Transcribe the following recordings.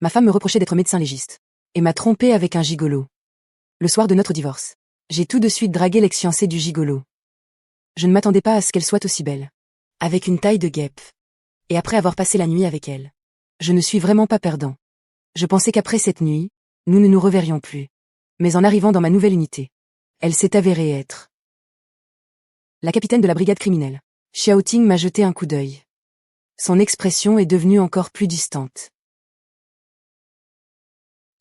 Ma femme me reprochait d'être médecin légiste. Et m'a trompé avec un gigolo. Le soir de notre divorce. J'ai tout de suite dragué l'ex-fiancée du gigolo. Je ne m'attendais pas à ce qu'elle soit aussi belle. Avec une taille de guêpe. Et après avoir passé la nuit avec elle. Je ne suis vraiment pas perdant. Je pensais qu'après cette nuit, nous ne nous reverrions plus. Mais en arrivant dans ma nouvelle unité, elle s'est avérée être la capitaine de la brigade criminelle. Xiao Ting m'a jeté un coup d'œil. Son expression est devenue encore plus distante.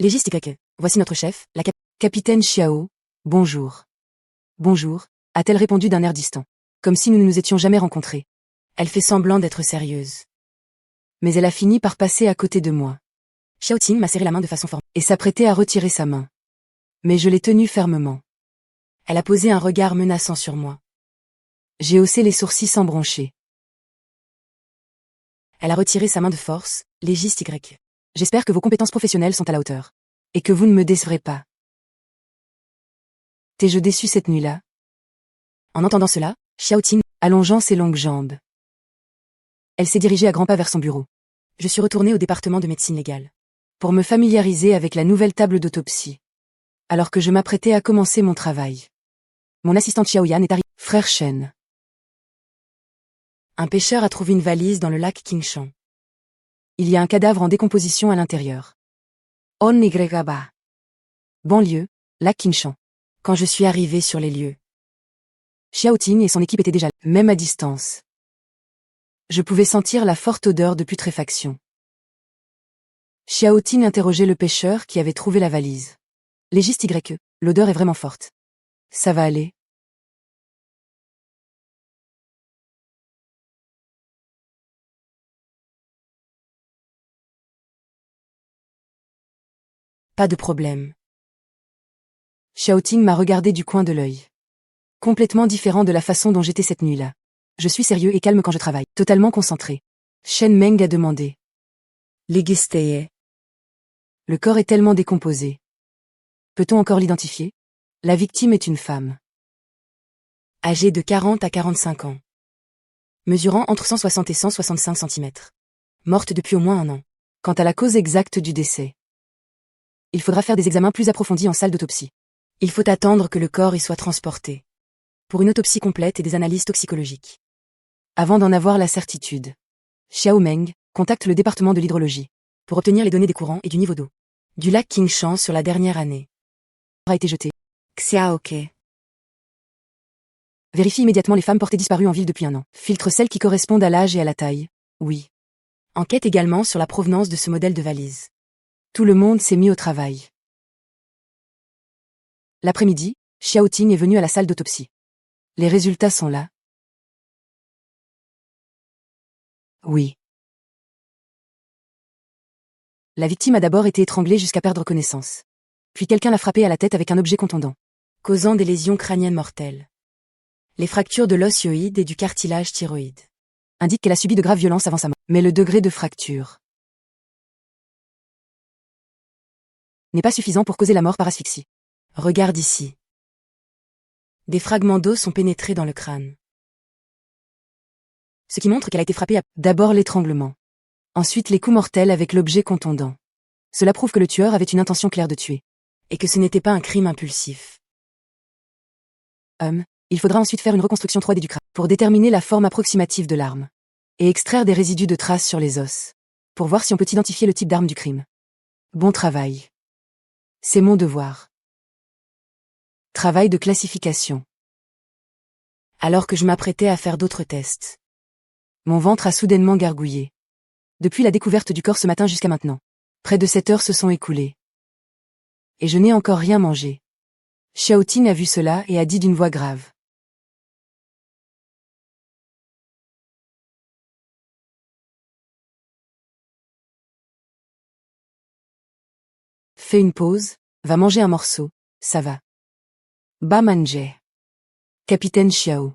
Légiste Y. Voici notre chef, la capitaine Xiao. Bonjour. Bonjour, a-t-elle répondu d'un air distant. Comme si nous ne nous étions jamais rencontrés. Elle fait semblant d'être sérieuse. Mais elle a fini par passer à côté de moi. Xiao Ting m'a serré la main de façon formelle et s'apprêtait à retirer sa main. Mais je l'ai tenue fermement. Elle a posé un regard menaçant sur moi. J'ai haussé les sourcils sans broncher. Elle a retiré sa main de force, légiste Y. J'espère que vos compétences professionnelles sont à la hauteur. Et que vous ne me décevrez pas. T'es-je déçu cette nuit-là? En entendant cela, Xiao Ting, allongeant ses longues jambes. Elle s'est dirigée à grands pas vers son bureau. Je suis retournée au département de médecine légale. Pour me familiariser avec la nouvelle table d'autopsie. Alors que je m'apprêtais à commencer mon travail. Mon assistante Xiao Yan est arrivée. Frère Shen. Un pêcheur a trouvé une valise dans le lac Qingshan. Il y a un cadavre en décomposition à l'intérieur. On Ygaba. Banlieue, lac Qingshan. Quand je suis arrivée sur les lieux. Xiao Ting et son équipe étaient déjà là, même à distance. Je pouvais sentir la forte odeur de putréfaction. Xiao Ting interrogeait le pêcheur qui avait trouvé la valise. Légiste Y, l'odeur est vraiment forte. Ça va aller? Pas de problème. Xiao Ting m'a regardé du coin de l'œil. Complètement différent de la façon dont j'étais cette nuit-là. Je suis sérieux et calme quand je travaille, totalement concentré. Shen Meng a demandé. Legesteye. Le corps est tellement décomposé. Peut-on encore l'identifier? La victime est une femme. Âgée de 40 à 45 ans. Mesurant entre 160 et 165 cm. Morte depuis au moins un an. Quant à la cause exacte du décès. Il faudra faire des examens plus approfondis en salle d'autopsie. Il faut attendre que le corps y soit transporté. Pour une autopsie complète et des analyses toxicologiques. Avant d'en avoir la certitude. Xiao Meng contacte le département de l'hydrologie. Pour obtenir les données des courants et du niveau d'eau. Du lac Qingshan sur la dernière année. A été jeté. Xiaoke. Vérifie immédiatement les femmes portées disparues en ville depuis un an. Filtre celles qui correspondent à l'âge et à la taille. Oui. Enquête également sur la provenance de ce modèle de valise. Tout le monde s'est mis au travail. L'après-midi, Xiao Ting est venu à la salle d'autopsie. Les résultats sont là. Oui. La victime a d'abord été étranglée jusqu'à perdre connaissance. Puis quelqu'un l'a frappée à la tête avec un objet contondant, causant des lésions crâniennes mortelles. Les fractures de l'os hyoïde et du cartilage thyroïde indiquent qu'elle a subi de graves violences avant sa mort. Mais le degré de fracture n'est pas suffisant pour causer la mort par asphyxie. Regarde ici. Des fragments d'os sont pénétrés dans le crâne. Ce qui montre qu'elle a été frappée à d'abord l'étranglement. Ensuite les coups mortels avec l'objet contondant. Cela prouve que le tueur avait une intention claire de tuer. Et que ce n'était pas un crime impulsif. Il faudra ensuite faire une reconstruction 3D du crâne pour déterminer la forme approximative de l'arme. Et extraire des résidus de traces sur les os. Pour voir si on peut identifier le type d'arme du crime. Bon travail. C'est mon devoir. Travail de classification. Alors que je m'apprêtais à faire d'autres tests. Mon ventre a soudainement gargouillé. Depuis la découverte du corps ce matin jusqu'à maintenant. Près de 7 heures se sont écoulées. Et je n'ai encore rien mangé. Xiao Ting a vu cela et a dit d'une voix grave. Fais une pause, va manger un morceau, ça va. Ba manger. Capitaine Xiao.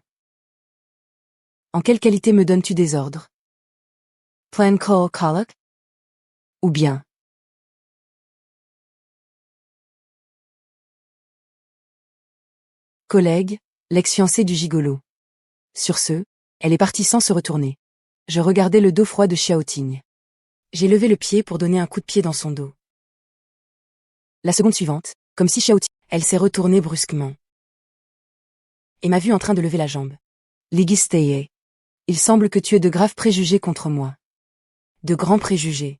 En quelle qualité me donnes-tu des ordres? Plan call coloc? Ou bien? Collègue, l'ex-fiancé du gigolo. Sur ce, elle est partie sans se retourner. Je regardais le dos froid de Xiao Ting. J'ai levé le pied pour donner un coup de pied dans son dos. La seconde suivante, comme si Xiaoting, elle s'est retournée brusquement. Et m'a vu en train de lever la jambe. Ligisteye. Il semble que tu aies de graves préjugés contre moi. De grands préjugés.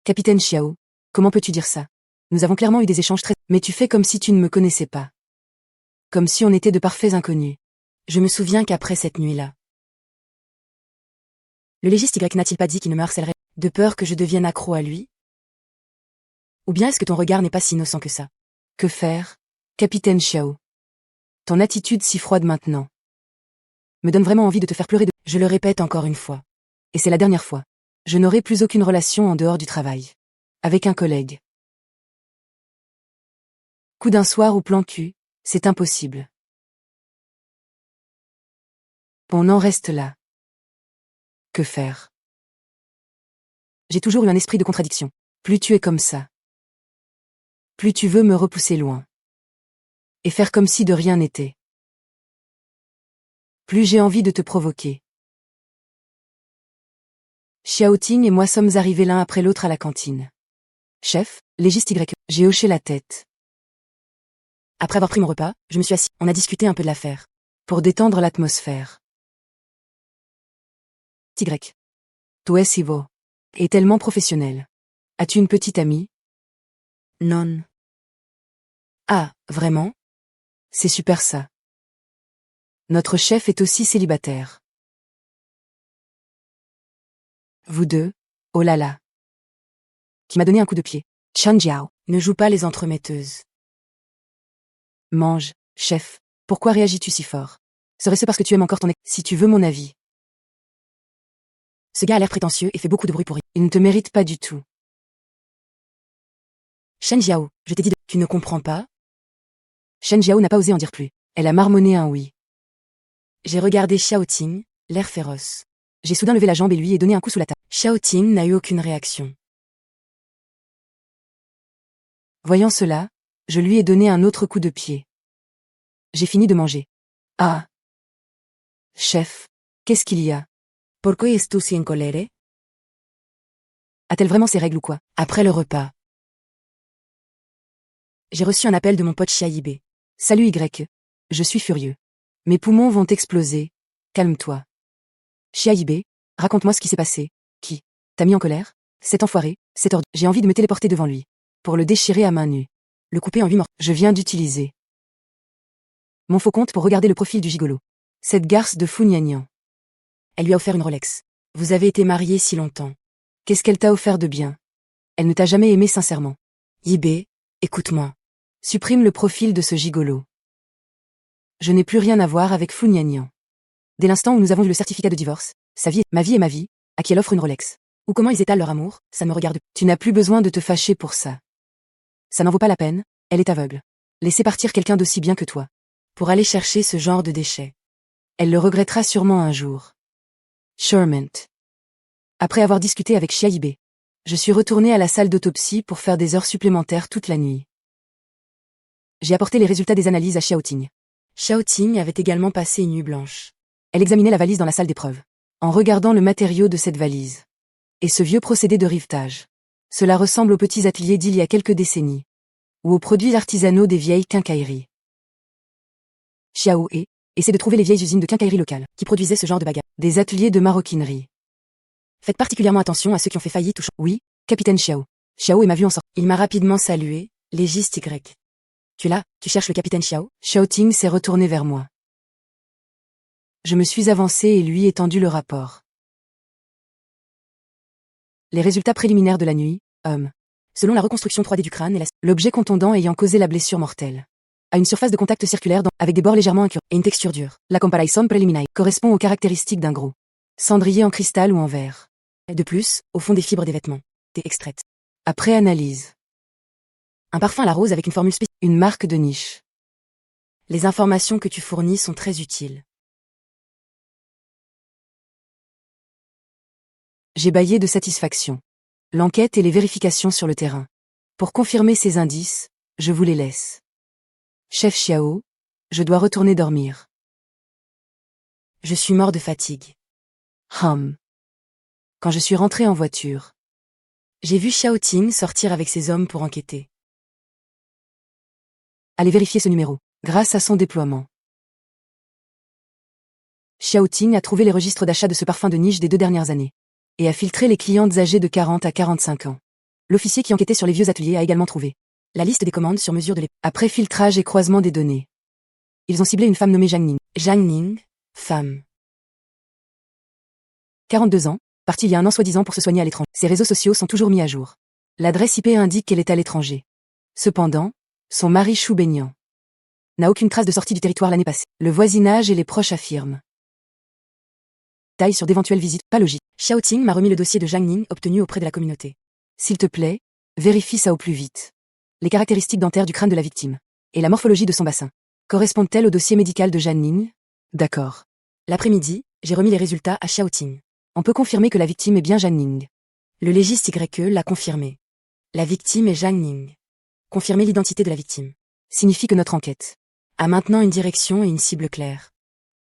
Capitaine Xiao, comment peux-tu dire ça? Nous avons clairement eu des échanges très... Mais tu fais comme si tu ne me connaissais pas. Comme si on était de parfaits inconnus. Je me souviens qu'après cette nuit-là. Le légiste Y n'a-t-il pas dit qu'il ne me harcèlerait, de peur que je devienne accro à lui? Ou bien est-ce que ton regard n'est pas si innocent que ça? Que faire, capitaine Xiao? Ton attitude si froide maintenant me donne vraiment envie de te faire pleurer de... Je le répète encore une fois. Et c'est la dernière fois. Je n'aurai plus aucune relation en dehors du travail. Avec un collègue. Coup d'un soir ou plan cul, c'est impossible. On en reste là. Que faire? J'ai toujours eu un esprit de contradiction. Plus tu es comme ça, plus tu veux me repousser loin. Et faire comme si de rien n'était. Plus j'ai envie de te provoquer. Xiaoting et moi sommes arrivés l'un après l'autre à la cantine. Chef, légiste Y. J'ai hoché la tête. Après avoir pris mon repas, je me suis assis. On a discuté un peu de l'affaire. Pour détendre l'atmosphère. Y. Tu es si beau. Et tellement professionnel. As-tu une petite amie? Non. Ah, vraiment? C'est super ça. Notre chef est aussi célibataire. Vous deux? Oh là là. Qui m'a donné un coup de pied. Chan Jiao, ne joue pas les entremetteuses. Mange, chef. Pourquoi réagis-tu si fort? Serait-ce parce que tu aimes encore ton ex? Si tu veux mon avis. Ce gars a l'air prétentieux et fait beaucoup de bruit pour rien. Il ne te mérite pas du tout. Shen Jiao, je t'ai dit de... Tu ne comprends pas? Shen Jiao n'a pas osé en dire plus. Elle a marmonné un oui. J'ai regardé Xiaoting, l'air féroce. J'ai soudain levé la jambe et lui ai donné un coup sous la table. Xiaoting n'a eu aucune réaction. Voyant cela, je lui ai donné un autre coup de pied. J'ai fini de manger. Ah. Chef, qu'est-ce qu'il y a? Pourquoi es-tu si en colère? A-t-elle vraiment ses règles ou quoi? Après le repas. J'ai reçu un appel de mon pote Xiaobe. Salut Y. Je suis furieux. Mes poumons vont exploser. Calme-toi. Xiaobe, raconte-moi ce qui s'est passé. Qui? T'as mis en colère? Cet enfoiré, cet ordre. J'ai envie de me téléporter devant lui. Pour le déchirer à main nue. Le couper en 8 morceaux. Je viens d'utiliser mon faux compte pour regarder le profil du gigolo. Cette garce de fou gnangnan. Elle lui a offert une Rolex. Vous avez été mariés si longtemps. Qu'est-ce qu'elle t'a offert de bien? Elle ne t'a jamais aimé sincèrement. Yibé, écoute-moi. Supprime le profil de ce gigolo. Je n'ai plus rien à voir avec Fu Gnangnan. Dès l'instant où nous avons vu le certificat de divorce, sa vie est ma vie, à qui elle offre une Rolex. Ou comment ils étalent leur amour, ça ne me regarde. Tu n'as plus besoin de te fâcher pour ça. Ça n'en vaut pas la peine, elle est aveugle. Laissez partir quelqu'un d'aussi bien que toi. Pour aller chercher ce genre de déchets. Elle le regrettera sûrement un jour. Sherman. Après avoir discuté avec Xiaobe, je suis retournée à la salle d'autopsie pour faire des heures supplémentaires toute la nuit. J'ai apporté les résultats des analyses à Xiaoting. Xiaoting avait également passé une nuit blanche. Elle examinait la valise dans la salle d'épreuve. En regardant le matériau de cette valise. Et ce vieux procédé de rivetage. Cela ressemble aux petits ateliers d'il y a quelques décennies. Ou aux produits artisanaux des vieilles quincailleries. Xiao essaie de trouver les vieilles usines de quincaillerie locales, qui produisaient ce genre de bagages. Des ateliers de maroquinerie. Faites particulièrement attention à ceux qui ont fait faillite ou... Oui, capitaine Xiao. Xiao m'a vu en sortir. Il m'a rapidement salué, légiste Y. Tu es là, tu cherches le capitaine Xiao? Xiaoting s'est retourné vers moi. Je me suis avancé et lui ai tendu le rapport. Les résultats préliminaires de la nuit, homme. Selon la reconstruction 3D du crâne et l'objet contondant ayant causé la blessure mortelle. A une surface de contact circulaire avec des bords légèrement incurvés et une texture dure. La comparaison préliminaire correspond aux caractéristiques d'un gros cendrier en cristal ou en verre. De plus, au fond des fibres des vêtements, t'es extraite. Après analyse. Un parfum à la rose avec une formule spécifique, une marque de niche. Les informations que tu fournis sont très utiles. J'ai bâillé de satisfaction. L'enquête et les vérifications sur le terrain. Pour confirmer ces indices, je vous les laisse. Chef Xiao, je dois retourner dormir. Je suis mort de fatigue. Quand je suis rentré en voiture, J'ai vu Xiao Ting sortir avec ses hommes pour enquêter. Allez vérifier ce numéro. Grâce à son déploiement, Xiao Ting a trouvé les registres d'achat de ce parfum de niche des 2 dernières années et a filtré les clientes âgées de 40 à 45 ans. L'officier qui enquêtait sur les vieux ateliers a également trouvé la liste des commandes sur mesure de l'époque. Après filtrage et croisement des données, ils ont ciblé une femme nommée Zhang Ning. Zhang Ning, femme. 42 ans, partie il y a un an soi-disant pour se soigner à l'étranger. Ses réseaux sociaux sont toujours mis à jour. L'adresse IP indique qu'elle est à l'étranger. Cependant, son mari Xu Benyan n'a aucune trace de sortie du territoire l'année passée. Le voisinage et les proches affirment. Taille sur d'éventuelles visites, pas logique. Xiao Ting m'a remis le dossier de Zhang Ning obtenu auprès de la communauté. S'il te plaît, vérifie ça au plus vite. Les caractéristiques dentaires du crâne de la victime et la morphologie de son bassin correspondent-elles au dossier médical de Zhang Ning? D'accord. L'après-midi, j'ai remis les résultats à Xiao Ting. On peut confirmer que la victime est bien Zhang Ning. Le légiste YE l'a confirmé. La victime est Zhang Ning. Confirmer l'identité de la victime signifie que notre enquête a maintenant une direction et une cible claire.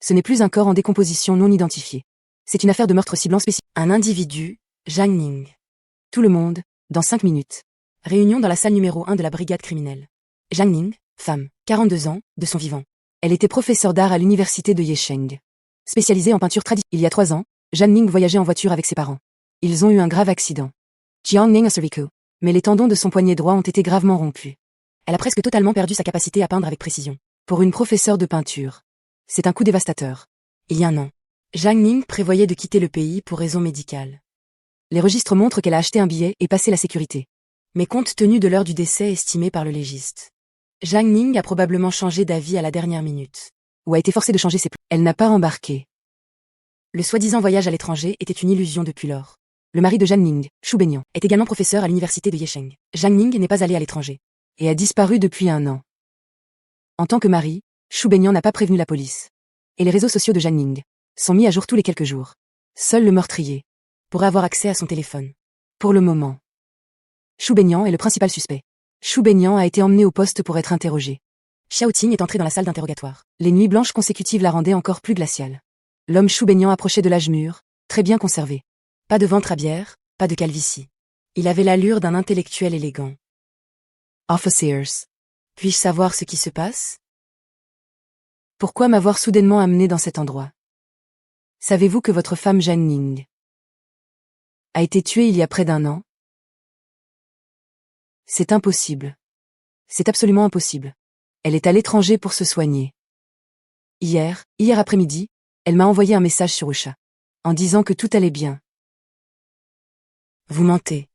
Ce n'est plus un corps en décomposition non identifié. C'est une affaire de meurtre ciblant spécifique. Un individu, Zhang Ning. Tout le monde, dans 5 minutes. Réunion dans la salle numéro 1 de la brigade criminelle. Zhang Ning, femme, 42 ans, de son vivant. Elle était professeure d'art à l'université de Yesheng. Spécialisée en peinture traditionnelle. Il y a 3 ans, Zhang Ning voyageait en voiture avec ses parents. Ils ont eu un grave accident. Jiang Ning a survécu, mais les tendons de son poignet droit ont été gravement rompus. Elle a presque totalement perdu sa capacité à peindre avec précision. Pour une professeure de peinture, c'est un coup dévastateur. Il y a un an, Zhang Ning prévoyait de quitter le pays pour raisons médicales. Les registres montrent qu'elle a acheté un billet et passé la sécurité. Mais compte tenu de l'heure du décès estimée par le légiste, Zhang Ning a probablement changé d'avis à la dernière minute. Ou a été forcée de changer ses plans. Elle n'a pas embarqué. Le soi-disant voyage à l'étranger était une illusion depuis lors. Le mari de Zhang Ning, Xu Benyan, est également professeur à l'université de Yesheng. Zhang Ning n'est pas allé à l'étranger et a disparu depuis 1 an. En tant que mari, Xu Benyan n'a pas prévenu la police. Et les réseaux sociaux de Zhang Ning sont mis à jour tous les quelques jours. Seul le meurtrier pourrait avoir accès à son téléphone. Pour le moment, Xu Benyan est le principal suspect. Xu Benyan a été emmené au poste pour être interrogé. Xiao Ting est entré dans la salle d'interrogatoire. Les nuits blanches consécutives la rendaient encore plus glaciale. L'homme Xu Benyan approchait de l'âge mûr, très bien conservé. Pas de ventre à bière, pas de calvitie. Il avait l'allure d'un intellectuel élégant. Officers. Puis-je savoir ce qui se passe? Pourquoi m'avoir soudainement amené dans cet endroit? Savez-vous que votre femme Zhang Ning a été tuée il y a près d'1 an? C'est impossible. C'est absolument impossible. Elle est à l'étranger pour se soigner. Hier après-midi, elle m'a envoyé un message sur WeChat, en disant que tout allait bien. Vous mentez.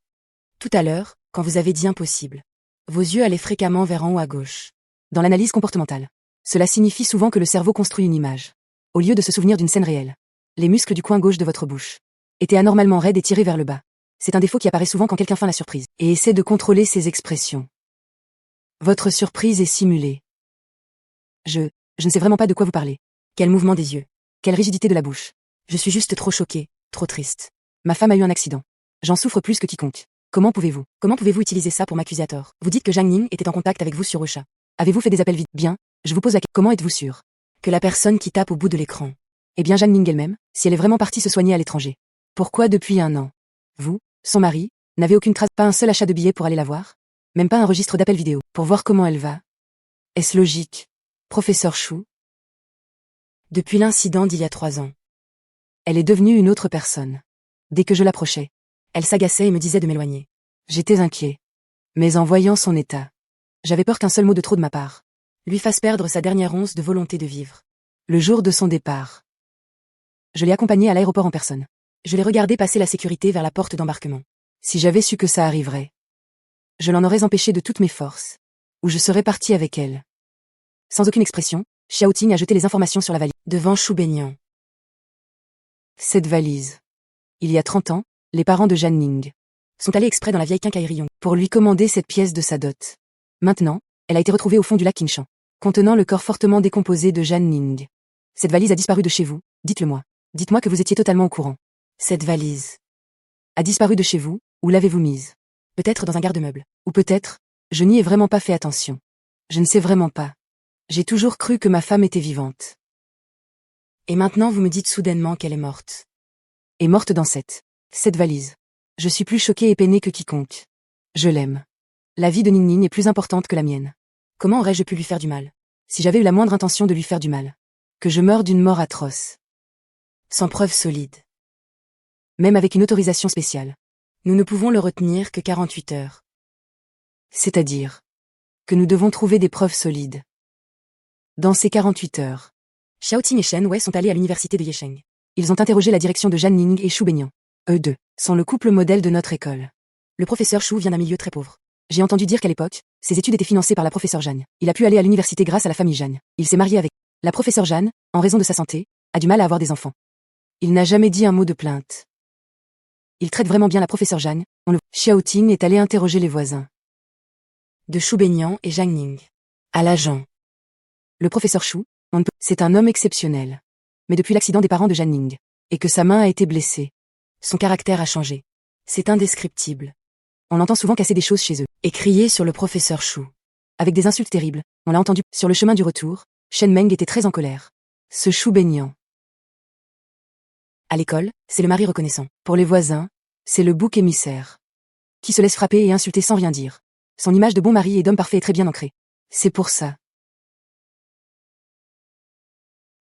Tout à l'heure, quand vous avez dit impossible, vos yeux allaient fréquemment vers en haut à gauche. Dans l'analyse comportementale, cela signifie souvent que le cerveau construit une image, au lieu de se souvenir d'une scène réelle. Les muscles du coin gauche de votre bouche étaient anormalement raides et tirés vers le bas. C'est un défaut qui apparaît souvent quand quelqu'un feint la surprise et essaie de contrôler ses expressions. Votre surprise est simulée. Je ne sais vraiment pas de quoi vous parlez. Quel mouvement des yeux. Quelle rigidité de la bouche. Je suis juste trop choquée, trop triste. Ma femme a eu un accident. J'en souffre plus que quiconque. Comment pouvez-vous utiliser ça pour m'accuser à tort? Vous dites que Zhang Ning était en contact avec vous sur WeChat. Avez-vous fait des appels vidéo? Bien, je vous pose la question. Comment êtes-vous sûr que la personne qui tape au bout de l'écran est bien Zhang Ning elle-même, si elle est vraiment partie se soigner à l'étranger? Pourquoi depuis 1 an? Vous, son mari, n'avez aucune trace, pas un seul achat de billets pour aller la voir? Même pas un registre d'appels vidéo, pour voir comment elle va? Est-ce logique? Professeur Xu. Depuis l'incident d'il y a 3 ans, elle est devenue une autre personne. Dès que je l'approchais, elle s'agaçait et me disait de m'éloigner. J'étais inquiet. Mais en voyant son état, j'avais peur qu'un seul mot de trop de ma part lui fasse perdre sa dernière once de volonté de vivre. Le jour de son départ, je l'ai accompagnée à l'aéroport en personne. Je l'ai regardée passer la sécurité vers la porte d'embarquement. Si j'avais su que ça arriverait, je l'en aurais empêché de toutes mes forces, ou je serais partie avec elle. Sans aucune expression, Xiao Ting a jeté les informations sur la valise, devant Xu Benyan. Cette valise. Il y a 30 ans, les parents de Zhang Ning sont allés exprès dans la vieille quincaillerie Yong pour lui commander cette pièce de sa dot. Maintenant, elle a été retrouvée au fond du lac Qingshan, contenant le corps fortement décomposé de Zhang Ning. Cette valise a disparu de chez vous, dites-le-moi. Dites-moi que vous étiez totalement au courant. Cette valise a disparu de chez vous, où l'avez-vous mise? Peut-être dans un garde-meuble. Ou peut-être, je n'y ai vraiment pas fait attention. Je ne sais vraiment pas. J'ai toujours cru que ma femme était vivante. Et maintenant vous me dites soudainement qu'elle est morte. Est morte dans cette valise. Je suis plus choquée et peinée que quiconque. Je l'aime. La vie de Ning est plus importante que la mienne. Comment aurais-je pu lui faire du mal? Si j'avais eu la moindre intention de lui faire du mal. Que je meure d'une mort atroce. Sans preuve solide. Même avec une autorisation spéciale. Nous ne pouvons le retenir que 48 heures. C'est-à-dire que nous devons trouver des preuves solides. Dans ces 48 heures, Xiaoting et Shen Wei sont allés à l'université de Yesheng. Ils ont interrogé la direction de Zhang Ning et Shu Benyan. Eux deux sont le couple modèle de notre école. Le professeur Shu vient d'un milieu très pauvre. J'ai entendu dire qu'à l'époque, ses études étaient financées par la professeure Jeanne. Il a pu aller à l'université grâce à la famille Jeanne. Il s'est marié avec la professeure Jeanne, en raison de sa santé, a du mal à avoir des enfants. Il n'a jamais dit un mot de plainte. Il traite vraiment bien la professeure Jeanne. Xiaoting est allé interroger les voisins de Shu Benyan et Zhang Ning. À l'agent. Le professeur Shu, c'est un homme exceptionnel. Mais depuis l'accident des parents de Zhang Ning, et que sa main a été blessée, son caractère a changé. C'est indescriptible. On l'entend souvent casser des choses chez eux, et crier sur le professeur Shu. Avec des insultes terribles, on l'a entendu. Sur le chemin du retour, Shen Meng était très en colère. Ce Shu Benyan. À l'école, c'est le mari reconnaissant. Pour les voisins, c'est le bouc émissaire. Qui se laisse frapper et insulter sans rien dire. Son image de bon mari et d'homme parfait est très bien ancrée. C'est pour ça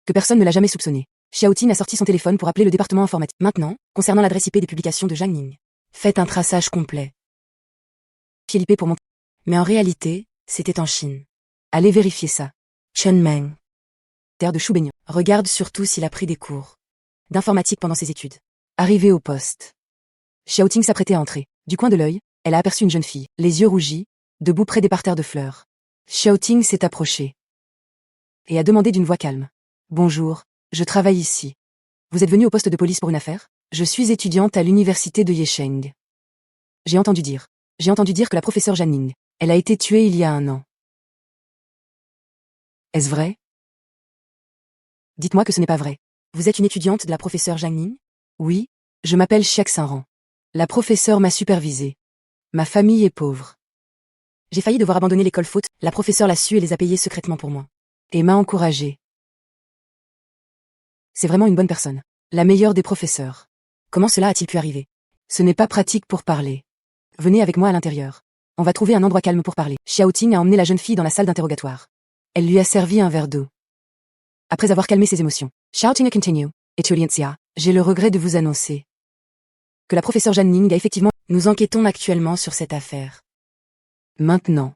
que personne ne l'a jamais soupçonné. Xiaoting a sorti son téléphone pour appeler le département informatique. Maintenant, concernant l'adresse IP des publications de Zhang Ning. Faites un traçage complet. l'IP pour mon... Mais en réalité, c'était en Chine. Allez vérifier ça. Chen Meng. Terre de Shu Benyan. Regarde surtout s'il a pris des cours d'informatique pendant ses études. Arrivé au poste. Xiaoting s'apprêtait à entrer. Du coin de l'œil, elle a aperçu une jeune fille, les yeux rougis, debout près des parterres de fleurs. Xiaoting s'est approché et a demandé d'une voix calme. Bonjour, je travaille ici. Vous êtes venu au poste de police pour une affaire? Je suis étudiante à l'université de Yesheng. J'ai entendu dire que la professeure Zhang Ning, elle a été tuée il y a 1 an. Est-ce vrai? Dites-moi que ce n'est pas vrai. Vous êtes une étudiante de la professeure Zhang Ning? Oui, je m'appelle Xiak Saint-Ran. La professeure m'a supervisée. Ma famille est pauvre. J'ai failli devoir abandonner l'école faute, la professeure l'a su et les a payés secrètement pour moi. Et m'a encouragée. C'est vraiment une bonne personne. La meilleure des professeurs. Comment cela a-t-il pu arriver? Ce n'est pas pratique pour parler. Venez avec moi à l'intérieur. On va trouver un endroit calme pour parler. Xiaoting a emmené la jeune fille dans la salle d'interrogatoire. Elle lui a servi un verre d'eau. Après avoir calmé ses émotions, Xiaoting a continue. Étudiantia, j'ai le regret de vous annoncer que la professeure Zhang Ning a effectivement... Nous enquêtons actuellement sur cette affaire. Maintenant.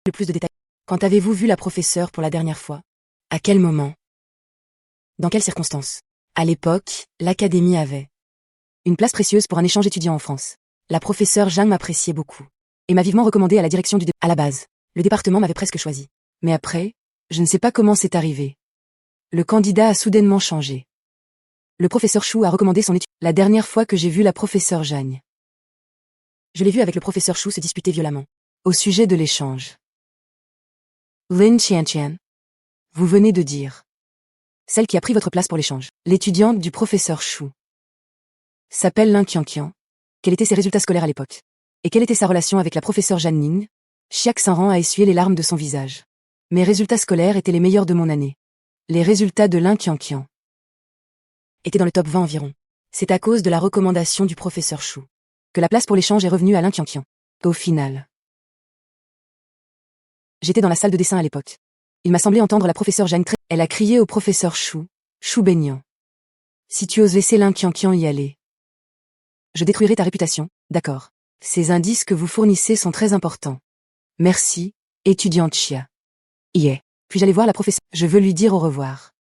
Le plus de détails. Quand avez-vous vu la professeure pour la dernière fois? À quel moment? Dans quelles circonstances? À l'époque, l'académie avait une place précieuse pour un échange étudiant en France. La professeure Zhang m'appréciait beaucoup et m'a vivement recommandé à la direction du à la base. Le département m'avait presque choisi. Mais après, je ne sais pas comment c'est arrivé. Le candidat a soudainement changé. Le professeur Shu a recommandé son étude. La dernière fois que j'ai vu la professeure Zhang, je l'ai vu avec le professeur Shu se disputer violemment. Au sujet de l'échange. Lin Qianqian. Vous venez de dire. Celle qui a pris votre place pour l'échange. L'étudiante du professeur Shu. S'appelle Lin Qianqian. Quels étaient ses résultats scolaires à l'époque? Et quelle était sa relation avec la professeure Zhang Ning? Xiak Saint-Ran a essuyé les larmes de son visage. Mes résultats scolaires étaient les meilleurs de mon année. Les résultats de Lin Qianqian étaient dans le top 20 environ. C'est à cause de la recommandation du professeur Shu que la place pour l'échange est revenue à Lin Qianqian. Au final. J'étais dans la salle de dessin à l'époque. Il m'a semblé entendre la professeure Zhang très... Elle a crié au professeur Shu Benyan. Si tu oses laisser Lin Qianqian y aller, je détruirai ta réputation, d'accord. Ces indices que vous fournissez sont très importants. Merci, étudiante Xia. Puis j'allais voir la professeure. Je veux lui dire au revoir.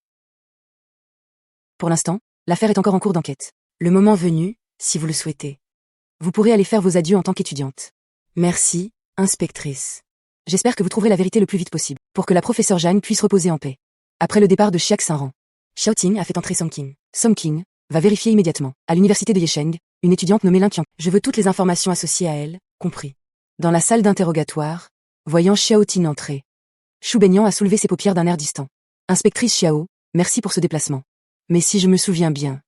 Pour l'instant, l'affaire est encore en cours d'enquête. Le moment venu, si vous le souhaitez, vous pourrez aller faire vos adieux en tant qu'étudiante. Merci, inspectrice. J'espère que vous trouverez la vérité le plus vite possible, pour que la professeure Zhang puisse reposer en paix. Après le départ de Xiak Saint-Ran, Xiaoting a fait entrer Song Qing. Song Qing va vérifier immédiatement. À l'université de Yesheng, une étudiante nommée Lin Qiang. Je veux toutes les informations associées à elle, compris. Dans la salle d'interrogatoire, voyant Xiaoting entrer, Shu Benyan a soulevé ses paupières d'un air distant. Inspectrice Xiao, merci pour ce déplacement. Mais si je me souviens bien,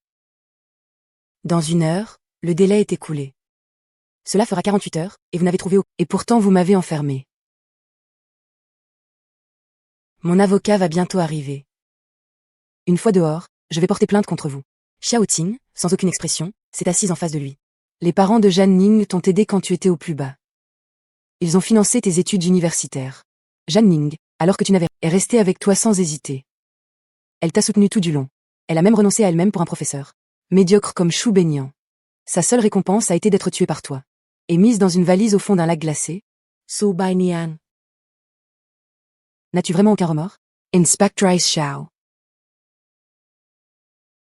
dans 1 heure, le délai est écoulé. Cela fera 48 heures, et vous n'avez trouvé aucun. Et pourtant vous m'avez enfermé. Mon avocat va bientôt arriver. Une fois dehors, je vais porter plainte contre vous. Xiaoting, sans aucune expression, s'est assise en face de lui. Les parents de Jeanne Ning t'ont aidé quand tu étais au plus bas. Ils ont financé tes études universitaires. Jeanne Ning, alors que tu n'avais, est restée avec toi sans hésiter. Elle t'a soutenu tout du long. Elle a même renoncé à elle-même pour un professeur. Médiocre comme Chou baignant. Sa seule récompense a été d'être tuée par toi. Et mise dans une valise au fond d'un lac glacé. So Bai Nian. N'as-tu vraiment aucun remords? Inspectrice Shao.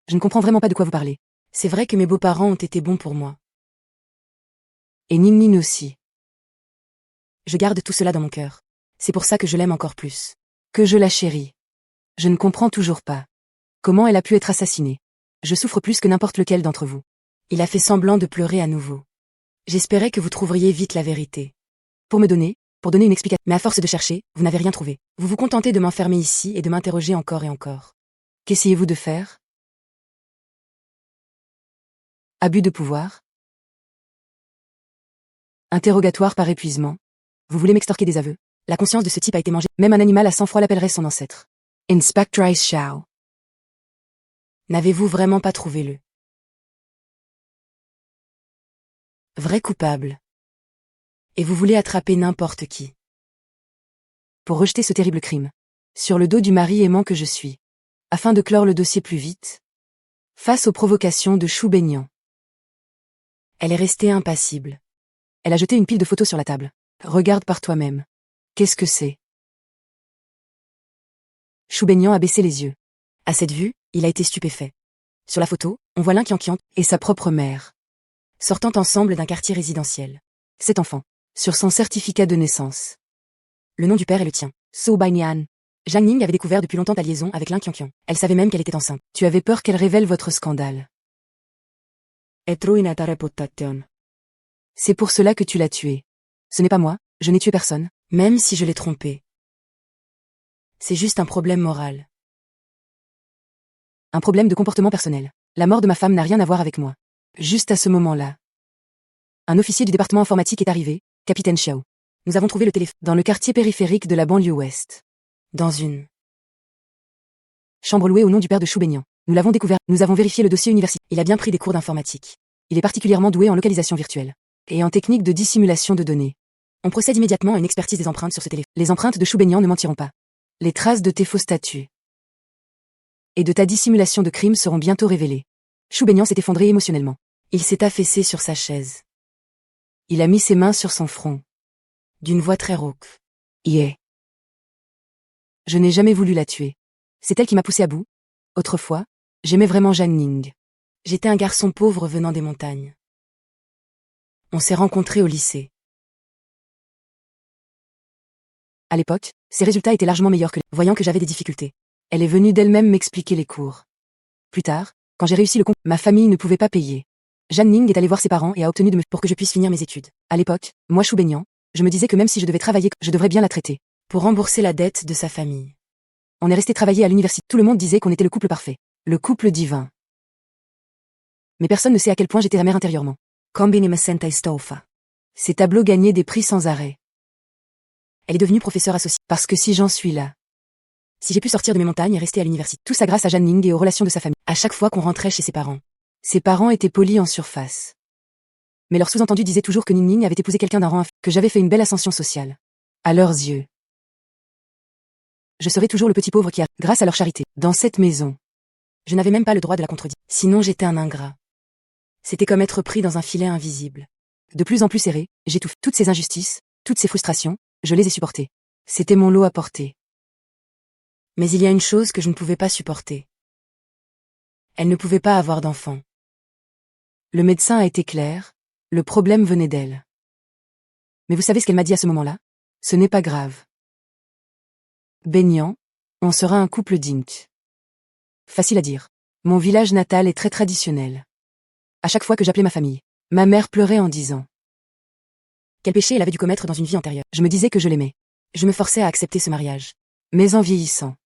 Je ne comprends vraiment pas de quoi vous parlez. C'est vrai que mes beaux-parents ont été bons pour moi. Et Ning Ning aussi. Je garde tout cela dans mon cœur. C'est pour ça que je l'aime encore plus. Que je la chéris. Je ne comprends toujours pas. Comment elle a pu être assassinée? Je souffre plus que n'importe lequel d'entre vous. Il a fait semblant de pleurer à nouveau. J'espérais que vous trouveriez vite la vérité. Pour donner une explication. Mais à force de chercher, vous n'avez rien trouvé. Vous vous contentez de m'enfermer ici et de m'interroger encore et encore. Qu'essayez-vous de faire? Abus de pouvoir? Interrogatoire par épuisement? Vous voulez m'extorquer des aveux? La conscience de ce type a été mangée. Même un animal à sang-froid l'appellerait son ancêtre. Inspectrice Shao. N'avez-vous vraiment pas trouvé le vrai coupable? Et vous voulez attraper n'importe qui pour rejeter ce terrible crime sur le dos du mari aimant que je suis, afin de clore le dossier plus vite, face aux provocations de Chou baignant. Elle est restée impassible. Elle a jeté une pile de photos sur la table. Regarde par toi-même. Qu'est-ce que c'est? Chou baignant a baissé les yeux. À cette vue, il a été stupéfait. Sur la photo, on voit Lin Qianqian et sa propre mère sortant ensemble d'un quartier résidentiel. 7 enfants. Sur son certificat de naissance. Le nom du père est le tien. So Bai Nian. Jeanne Ning avait découvert depuis longtemps ta liaison avec Lin Qianqian. Elle savait même qu'elle était enceinte. Tu avais peur qu'elle révèle votre scandale. C'est pour cela que tu l'as tuée. Ce n'est pas moi, je n'ai tué personne, même si je l'ai trompée. C'est juste un problème moral. Un problème de comportement personnel. La mort de ma femme n'a rien à voir avec moi. Juste à ce moment-là. Un officier du département informatique est arrivé, capitaine Xiao. Nous avons trouvé le téléphone dans le quartier périphérique de la banlieue ouest. Dans une chambre louée au nom du père de Chou baignant. Nous l'avons découvert, nous avons vérifié le dossier universitaire. Il a bien pris des cours d'informatique. Il est particulièrement doué en localisation virtuelle et en technique de dissimulation de données. On procède immédiatement à une expertise des empreintes sur ce téléphone. Les empreintes de Chou baignant ne mentiront pas. Les traces de tes faux statuts et de ta dissimulation de crime seront bientôt révélées. Chou baignant s'est effondré émotionnellement. Il s'est affaissé sur sa chaise. Il a mis ses mains sur son front. D'une voix très rauque. Yeah. Je n'ai jamais voulu la tuer. C'est elle qui m'a poussé à bout. Autrefois, j'aimais vraiment Jeanne Ning. J'étais un garçon pauvre venant des montagnes. On s'est rencontrés au lycée. À l'époque, ses résultats étaient largement meilleurs que les... Voyant que j'avais des difficultés, elle est venue d'elle-même m'expliquer les cours. Plus tard, quand j'ai réussi le concours, ma famille ne pouvait pas payer. Jeanne Ning est allée voir ses parents et a obtenu de me pour que je puisse finir mes études. À l'époque, moi Chou baignant, je me disais que même si je devais travailler, je devrais bien la traiter pour rembourser la dette de sa famille. On est resté travailler à l'université. Tout le monde disait qu'on était le couple parfait, le couple divin. Mais personne ne sait à quel point j'étais amère intérieurement. Combine me senta estofa. Ces tableaux gagnaient des prix sans arrêt. Elle est devenue professeure associée parce que si j'en suis là, si j'ai pu sortir de mes montagnes et rester à l'université, tout ça grâce à Jeanne Ning et aux relations de sa famille. À chaque fois qu'on rentrait chez ses parents étaient polis en surface. Mais leur sous-entendu disait toujours que Ning Ning avait épousé quelqu'un d'un rang que j'avais fait une belle ascension sociale. À leurs yeux. Je serai toujours le petit pauvre qui a, grâce à leur charité, dans cette maison. Je n'avais même pas le droit de la contredire. Sinon j'étais un ingrat. C'était comme être pris dans un filet invisible. De plus en plus serré, j'étouffe. Toutes ces injustices, toutes ces frustrations, je les ai supportées. C'était mon lot à porter. Mais il y a une chose que je ne pouvais pas supporter. Elle ne pouvait pas avoir d'enfant. Le médecin a été clair, le problème venait d'elle. Mais vous savez ce qu'elle m'a dit à ce moment-là? Ce n'est pas grave. Baignant, on sera un couple digne. Facile à dire. Mon village natal est très traditionnel. À chaque fois que j'appelais ma famille, ma mère pleurait en disant quel péché elle avait dû commettre dans une vie antérieure. Je me disais que je l'aimais. Je me forçais à accepter ce mariage. Mais en vieillissant,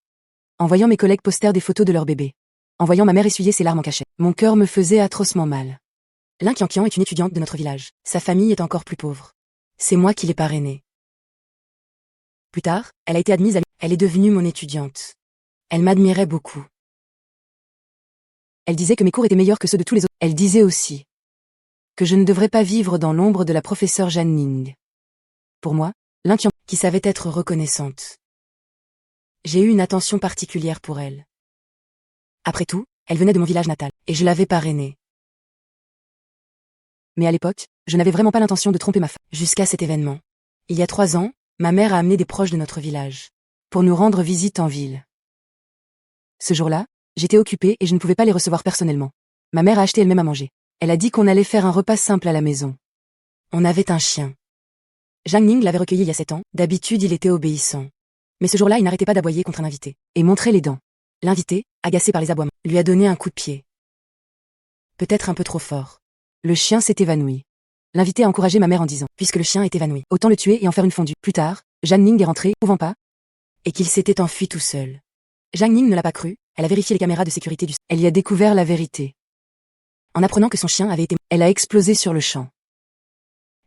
en voyant mes collègues poster des photos de leur bébé, en voyant ma mère essuyer ses larmes en cachette, mon cœur me faisait atrocement mal. Lin Qianqian est une étudiante de notre village. Sa famille est encore plus pauvre. C'est moi qui l'ai parrainée. Plus tard, elle a été admise à elle est devenue mon étudiante. Elle m'admirait beaucoup. Elle disait que mes cours étaient meilleurs que ceux de tous les autres. Elle disait aussi que je ne devrais pas vivre dans l'ombre de la professeure Jeanne Ning. Pour moi, Lin Qiang, qui savait être reconnaissante. J'ai eu une attention particulière pour elle. Après tout, elle venait de mon village natal, et je l'avais parrainée. Mais à l'époque, je n'avais vraiment pas l'intention de tromper ma femme. Jusqu'à cet événement. Il y a 3 ans, ma mère a amené des proches de notre village pour nous rendre visite en ville. Ce jour-là, j'étais occupée et je ne pouvais pas les recevoir personnellement. Ma mère a acheté elle-même à manger. Elle a dit qu'on allait faire un repas simple à la maison. On avait un chien. Zhang Ning l'avait recueilli il y a 7 ans, d'habitude il était obéissant. Mais ce jour-là il n'arrêtait pas d'aboyer contre un invité, et montrait les dents. L'invité, agacé par les aboiements, lui a donné un coup de pied. Peut-être un peu trop fort. Le chien s'est évanoui. L'invité a encouragé ma mère en disant, puisque le chien est évanoui, autant le tuer et en faire une fondue. Plus tard, Zhang Ning est rentré, pouvant pas, et qu'il s'était enfui tout seul. Zhang Ning ne l'a pas cru, elle a vérifié les caméras de sécurité du... Elle y a découvert la vérité. En apprenant que son chien avait été... Elle a explosé sur le champ.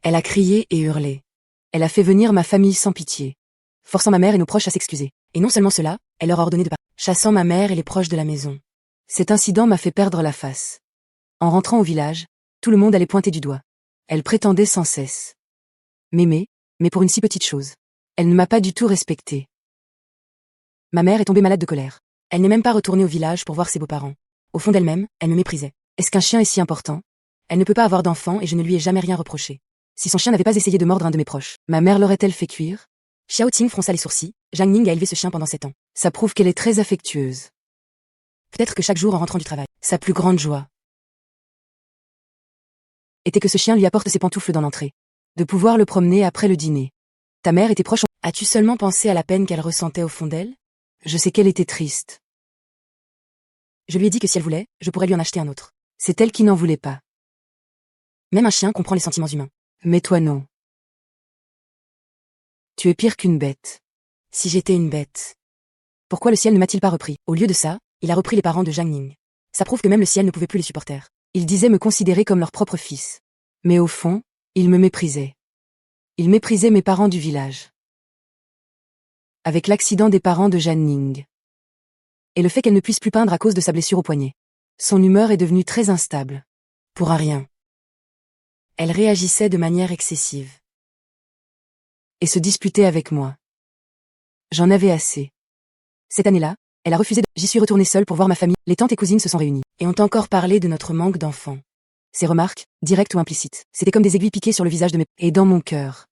Elle a crié et hurlé. Elle a fait venir ma famille sans pitié, forçant ma mère et nos proches à s'excuser. Et non seulement cela, elle leur a ordonné de partir, chassant ma mère et les proches de la maison. Cet incident m'a fait perdre la face. En rentrant au village, tout le monde allait pointer du doigt. Elle prétendait sans cesse m'aimer, mais pour une si petite chose. Elle ne m'a pas du tout respectée. Ma mère est tombée malade de colère. Elle n'est même pas retournée au village pour voir ses beaux-parents. Au fond d'elle-même, elle me méprisait. Est-ce qu'un chien est si important? Elle ne peut pas avoir d'enfant et je ne lui ai jamais rien reproché. Si son chien n'avait pas essayé de mordre un de mes proches, ma mère l'aurait-elle fait cuire? Xiao Ting fronça les sourcils. Zhang Ning a élevé ce chien pendant 7 ans. Ça prouve qu'elle est très affectueuse. Peut-être que chaque jour en rentrant du travail, sa plus grande joie était que ce chien lui apporte ses pantoufles dans l'entrée. De pouvoir le promener après le dîner. Ta mère était proche. As-tu seulement pensé à la peine qu'elle ressentait au fond d'elle? Je sais qu'elle était triste. Je lui ai dit que si elle voulait, je pourrais lui en acheter un autre. C'est elle qui n'en voulait pas. Même un chien comprend les sentiments humains. Mais toi non. Tu es pire qu'une bête. Si j'étais une bête. Pourquoi le ciel ne m'a-t-il pas repris? Au lieu de ça, il a repris les parents de Zhang Ning. Ça prouve que même le ciel ne pouvait plus les supporter. Ils disaient me considérer comme leur propre fils. Mais au fond, ils me méprisaient. Ils méprisaient mes parents du village. Avec l'accident des parents de Zhang Ning. Et le fait qu'elle ne puisse plus peindre à cause de sa blessure au poignet. Son humeur est devenue très instable. Pour un rien. Elle réagissait de manière excessive. Et se disputait avec moi. J'en avais assez. Cette année-là, elle a refusé de... J'y suis retournée seule pour voir ma famille. Les tantes et cousines se sont réunies, et ont encore parlé de notre manque d'enfants. Ces remarques, directes ou implicites, c'était comme des aiguilles piquées sur le visage de mes... Et dans mon cœur.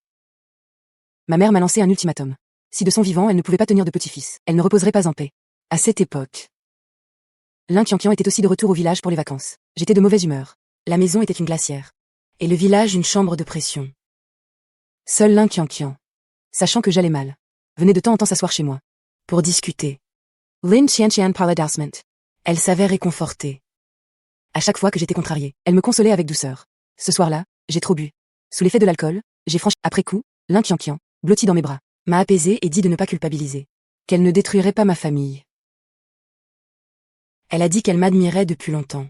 Ma mère m'a lancé un ultimatum. Si de son vivant elle ne pouvait pas tenir de petit-fils, elle ne reposerait pas en paix. À cette époque, Lin Qiang était aussi de retour au village pour les vacances. J'étais de mauvaise humeur. La maison était une glacière. Et le village une chambre de pression. Seul Lin Qiang, sachant que j'allais mal, venait de temps en temps s'asseoir chez moi. Pour discuter. Lin Qian parlait d'Arsment. Elle savait réconforter. À chaque fois que j'étais contrariée, elle me consolait avec douceur. Ce soir-là, j'ai trop bu. Sous l'effet de l'alcool, j'ai franchi. Après coup, Lin Qiang, blotti dans mes bras, m'a apaisé et dit de ne pas culpabiliser. Qu'elle ne détruirait pas ma famille. Elle a dit qu'elle m'admirait depuis longtemps.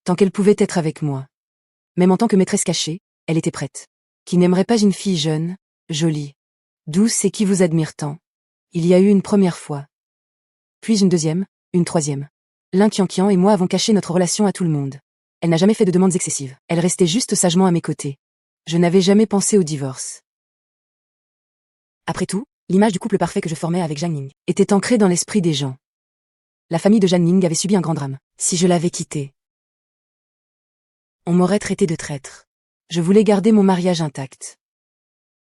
Tant qu'elle pouvait être avec moi. Même en tant que maîtresse cachée, elle était prête. Qui n'aimerait pas une fille jeune, jolie, douce et qui vous admire tant? Il y a eu une première fois. Puis une deuxième, une troisième. Lin Qiang et moi avons caché notre relation à tout le monde. Elle n'a jamais fait de demandes excessives. Elle restait juste sagement à mes côtés. Je n'avais jamais pensé au divorce. Après tout, l'image du couple parfait que je formais avec Zhang Ning était ancrée dans l'esprit des gens. La famille de Zhang Ning avait subi un grand drame. Si je l'avais quittée, on m'aurait traité de traître. Je voulais garder mon mariage intact.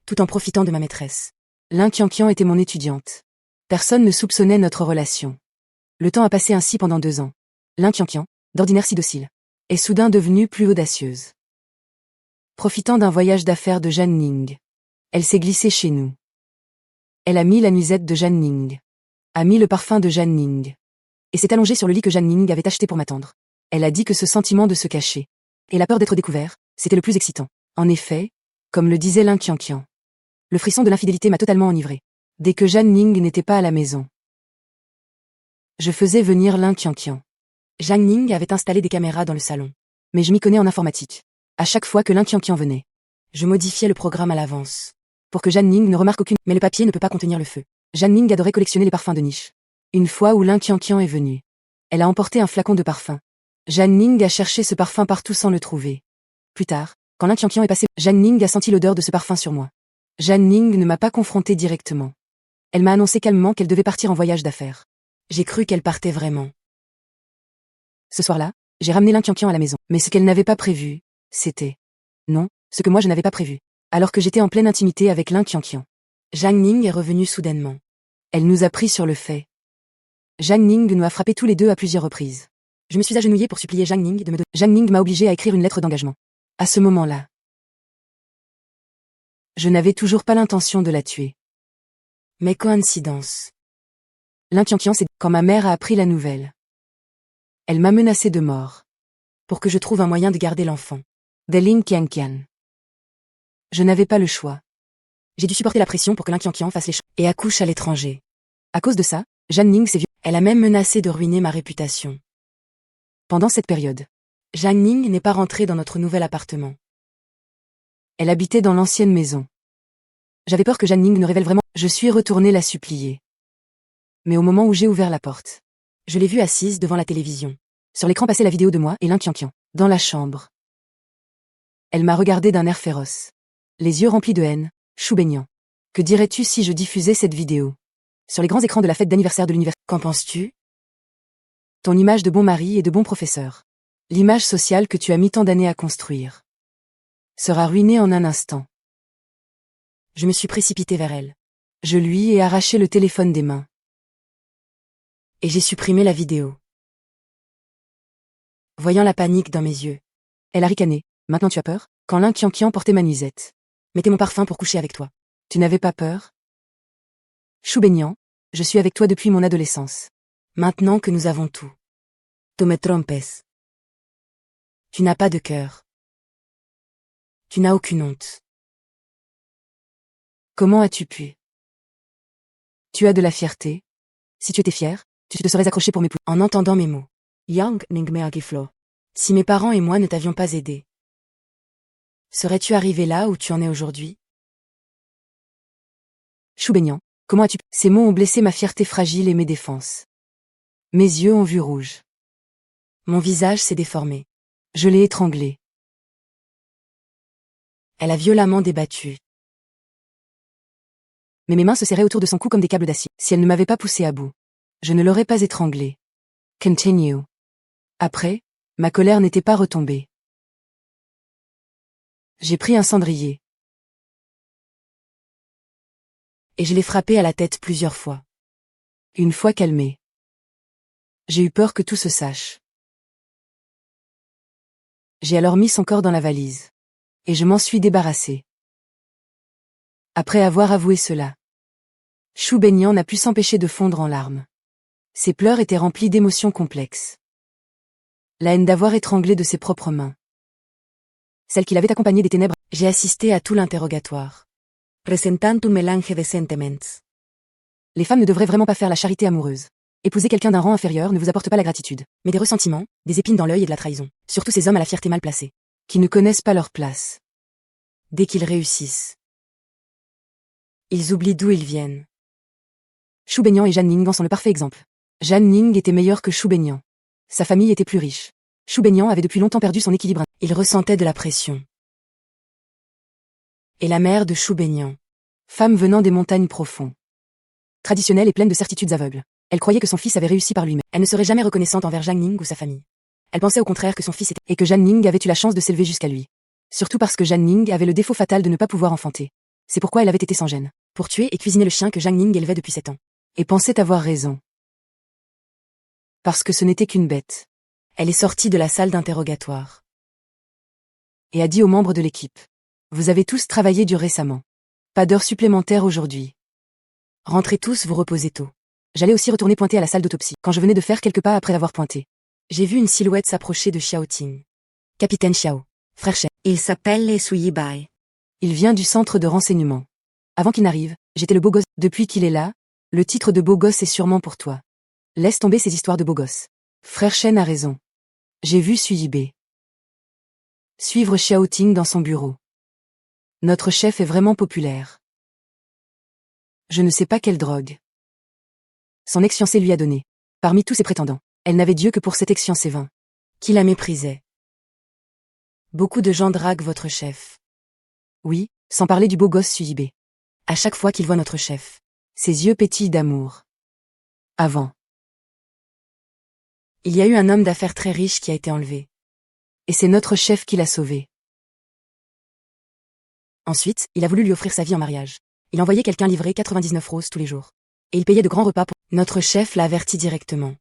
Tout en profitant de ma maîtresse. Lin Qiang était mon étudiante. Personne ne soupçonnait notre relation. Le temps a passé ainsi pendant 2 ans. Lin Qiang, d'ordinaire si docile, est soudain devenue plus audacieuse. Profitant d'un voyage d'affaires de Zhang Ning, elle s'est glissée chez nous. Elle a mis la nuisette de Zhang Ning. A mis le parfum de Zhang Ning. Et s'est allongée sur le lit que Zhang Ning avait acheté pour m'attendre. Elle a dit que ce sentiment de se cacher, et la peur d'être découvert, c'était le plus excitant. En effet, comme le disait Lin Qiang, le frisson de l'infidélité m'a totalement enivré. Dès que Zhang Ning n'était pas à la maison, je faisais venir Lin Qiang. Zhang Ning avait installé des caméras dans le salon. Mais je m'y connais en informatique. À chaque fois que Lin Qiang venait, je modifiais le programme à l'avance. Pour que Zhang Ning ne remarque aucune... Mais le papier ne peut pas contenir le feu. Zhang Ning adorait collectionner les parfums de niche. Une fois où Lin Qiang est venue, elle a emporté un flacon de parfum. Zhang Ning a cherché ce parfum partout sans le trouver. Plus tard, quand Lin Qianqian est passé, Zhang Ning a senti l'odeur de ce parfum sur moi. Zhang Ning ne m'a pas confronté directement. Elle m'a annoncé calmement qu'elle devait partir en voyage d'affaires. J'ai cru qu'elle partait vraiment. Ce soir-là, j'ai ramené Lin Qianqian à la maison. Mais ce qu'elle n'avait pas prévu, c'était... Non, ce que moi je n'avais pas prévu. Alors que j'étais en pleine intimité avec Lin Qianqian. Zhang Ning est revenue soudainement. Elle nous a pris sur le fait. Zhang Ning nous a frappés tous les deux à plusieurs reprises. Je me suis agenouillée pour supplier Zhang Ning de me donner. Zhang Ning m'a obligée à écrire une lettre d'engagement. À ce moment-là, je n'avais toujours pas l'intention de la tuer. Mais coïncidence. Lin Qianqian, c'est quand ma mère a appris la nouvelle. Elle m'a menacé de mort. Pour que je trouve un moyen de garder l'enfant. De Lin Qianqian. Je n'avais pas le choix. J'ai dû supporter la pression pour que Lin Qianqian fasse les choses et accouche à l'étranger. À cause de ça, Zhang Ning s'est elle a même menacé de ruiner ma réputation. Pendant cette période, Zhang Ning n'est pas rentrée dans notre nouvel appartement. Elle habitait dans l'ancienne maison. J'avais peur que Zhang Ning ne révèle vraiment. Je suis retournée la supplier. Mais au moment où j'ai ouvert la porte, je l'ai vue assise devant la télévision. Sur l'écran passait la vidéo de moi et Lin Qianqian, dans la chambre. Elle m'a regardé d'un air féroce. Les yeux remplis de haine, chou baignant. Que dirais-tu si je diffusais cette vidéo sur les grands écrans de la fête d'anniversaire de l'université? Qu'en penses-tu? Ton image de bon mari et de bon professeur. L'image sociale que tu as mis tant d'années à construire. Sera ruinée en un instant. Je me suis précipitée vers elle. Je lui ai arraché le téléphone des mains. Et j'ai supprimé la vidéo. Voyant la panique dans mes yeux. Elle a ricané. Maintenant tu as peur? Quand Lin Qianqian portait ma nuisette. Mettais mon parfum pour coucher avec toi. Tu n'avais pas peur? Chou baignant, je suis avec toi depuis mon adolescence. Maintenant que nous avons tout. Tu me trompes. Tu n'as pas de cœur. Tu n'as aucune honte. Comment as-tu pu? Tu as de la fierté. Si tu étais fier, tu te serais accroché pour m'épouser. En entendant mes mots. Yang Ning Meagiflo. Si mes parents et moi ne t'avions pas aidé. Serais-tu arrivé là où tu en es aujourd'hui? Chou baignant, comment as-tu... Ces mots ont blessé ma fierté fragile et mes défenses. Mes yeux ont vu rouge. Mon visage s'est déformé. Je l'ai étranglée. Elle a violemment débattu. Mais mes mains se serraient autour de son cou comme des câbles d'acier. Si elle ne m'avait pas poussé à bout, je ne l'aurais pas étranglée. Continue. Après, ma colère n'était pas retombée. J'ai pris un cendrier. Et je l'ai frappé à la tête plusieurs fois. Une fois calmée. J'ai eu peur que tout se sache. J'ai alors mis son corps dans la valise. Et je m'en suis débarrassée. Après avoir avoué cela, Chou baignant n'a pu s'empêcher de fondre en larmes. Ses pleurs étaient remplis d'émotions complexes. La haine d'avoir étranglé de ses propres mains. Celle qui l'avait accompagnée des ténèbres. J'ai assisté à tout l'interrogatoire. Presentant un mélange de sentiments. Les femmes ne devraient vraiment pas faire la charité amoureuse. Épouser quelqu'un d'un rang inférieur ne vous apporte pas la gratitude, mais des ressentiments, des épines dans l'œil et de la trahison. Surtout ces hommes à la fierté mal placée, qui ne connaissent pas leur place. Dès qu'ils réussissent, ils oublient d'où ils viennent. Chou baignant et Zhang Ning en sont le parfait exemple. Zhang Ning était meilleur que Chou baignant. Sa famille était plus riche. Chou baignant avait depuis longtemps perdu son équilibre. Il ressentait de la pression. Et la mère de Chou baignant, femme venant des montagnes profondes, traditionnelle et pleine de certitudes aveugles. Elle croyait que son fils avait réussi par lui-même. Elle ne serait jamais reconnaissante envers Zhang Ning ou sa famille. Elle pensait au contraire que son fils était... et que Zhang Ning avait eu la chance de s'élever jusqu'à lui. Surtout parce que Zhang Ning avait le défaut fatal de ne pas pouvoir enfanter. C'est pourquoi elle avait été sans gêne. Pour tuer et cuisiner le chien que Zhang Ning élevait depuis 7 ans. Et pensait avoir raison. Parce que ce n'était qu'une bête. Elle est sortie de la salle d'interrogatoire. Et a dit aux membres de l'équipe. Vous avez tous travaillé dur récemment. Pas d'heures supplémentaires aujourd'hui. Rentrez tous vous reposer tôt. J'allais aussi retourner pointer à la salle d'autopsie. Quand je venais de faire quelques pas après avoir pointé, j'ai vu une silhouette s'approcher de Xiao Ting. Capitaine Xiao. Frère Shen. Il s'appelle les Sui Bai. Il vient du centre de renseignement. Avant qu'il n'arrive, j'étais le beau gosse. Depuis qu'il est là, le titre de beau gosse est sûrement pour toi. Laisse tomber ces histoires de beau gosse. Frère Shen a raison. J'ai vu Sui Bai suivre Xiao Ting dans son bureau. Notre chef est vraiment populaire. Je ne sais pas quelle drogue son ex-fiancé lui a donné. Parmi tous ses prétendants, elle n'avait Dieu que pour cet ex-fiancé vain, qui la méprisait. Beaucoup de gens draguent votre chef. Oui, sans parler du beau gosse Suyibé. À chaque fois qu'il voit notre chef, ses yeux pétillent d'amour. Avant. Il y a eu un homme d'affaires très riche qui a été enlevé. Et c'est notre chef qui l'a sauvé. Ensuite, il a voulu lui offrir sa vie en mariage. Il envoyait quelqu'un livrer 99 roses tous les jours. Et il payait de grands repas pour... Notre chef l'a averti directement.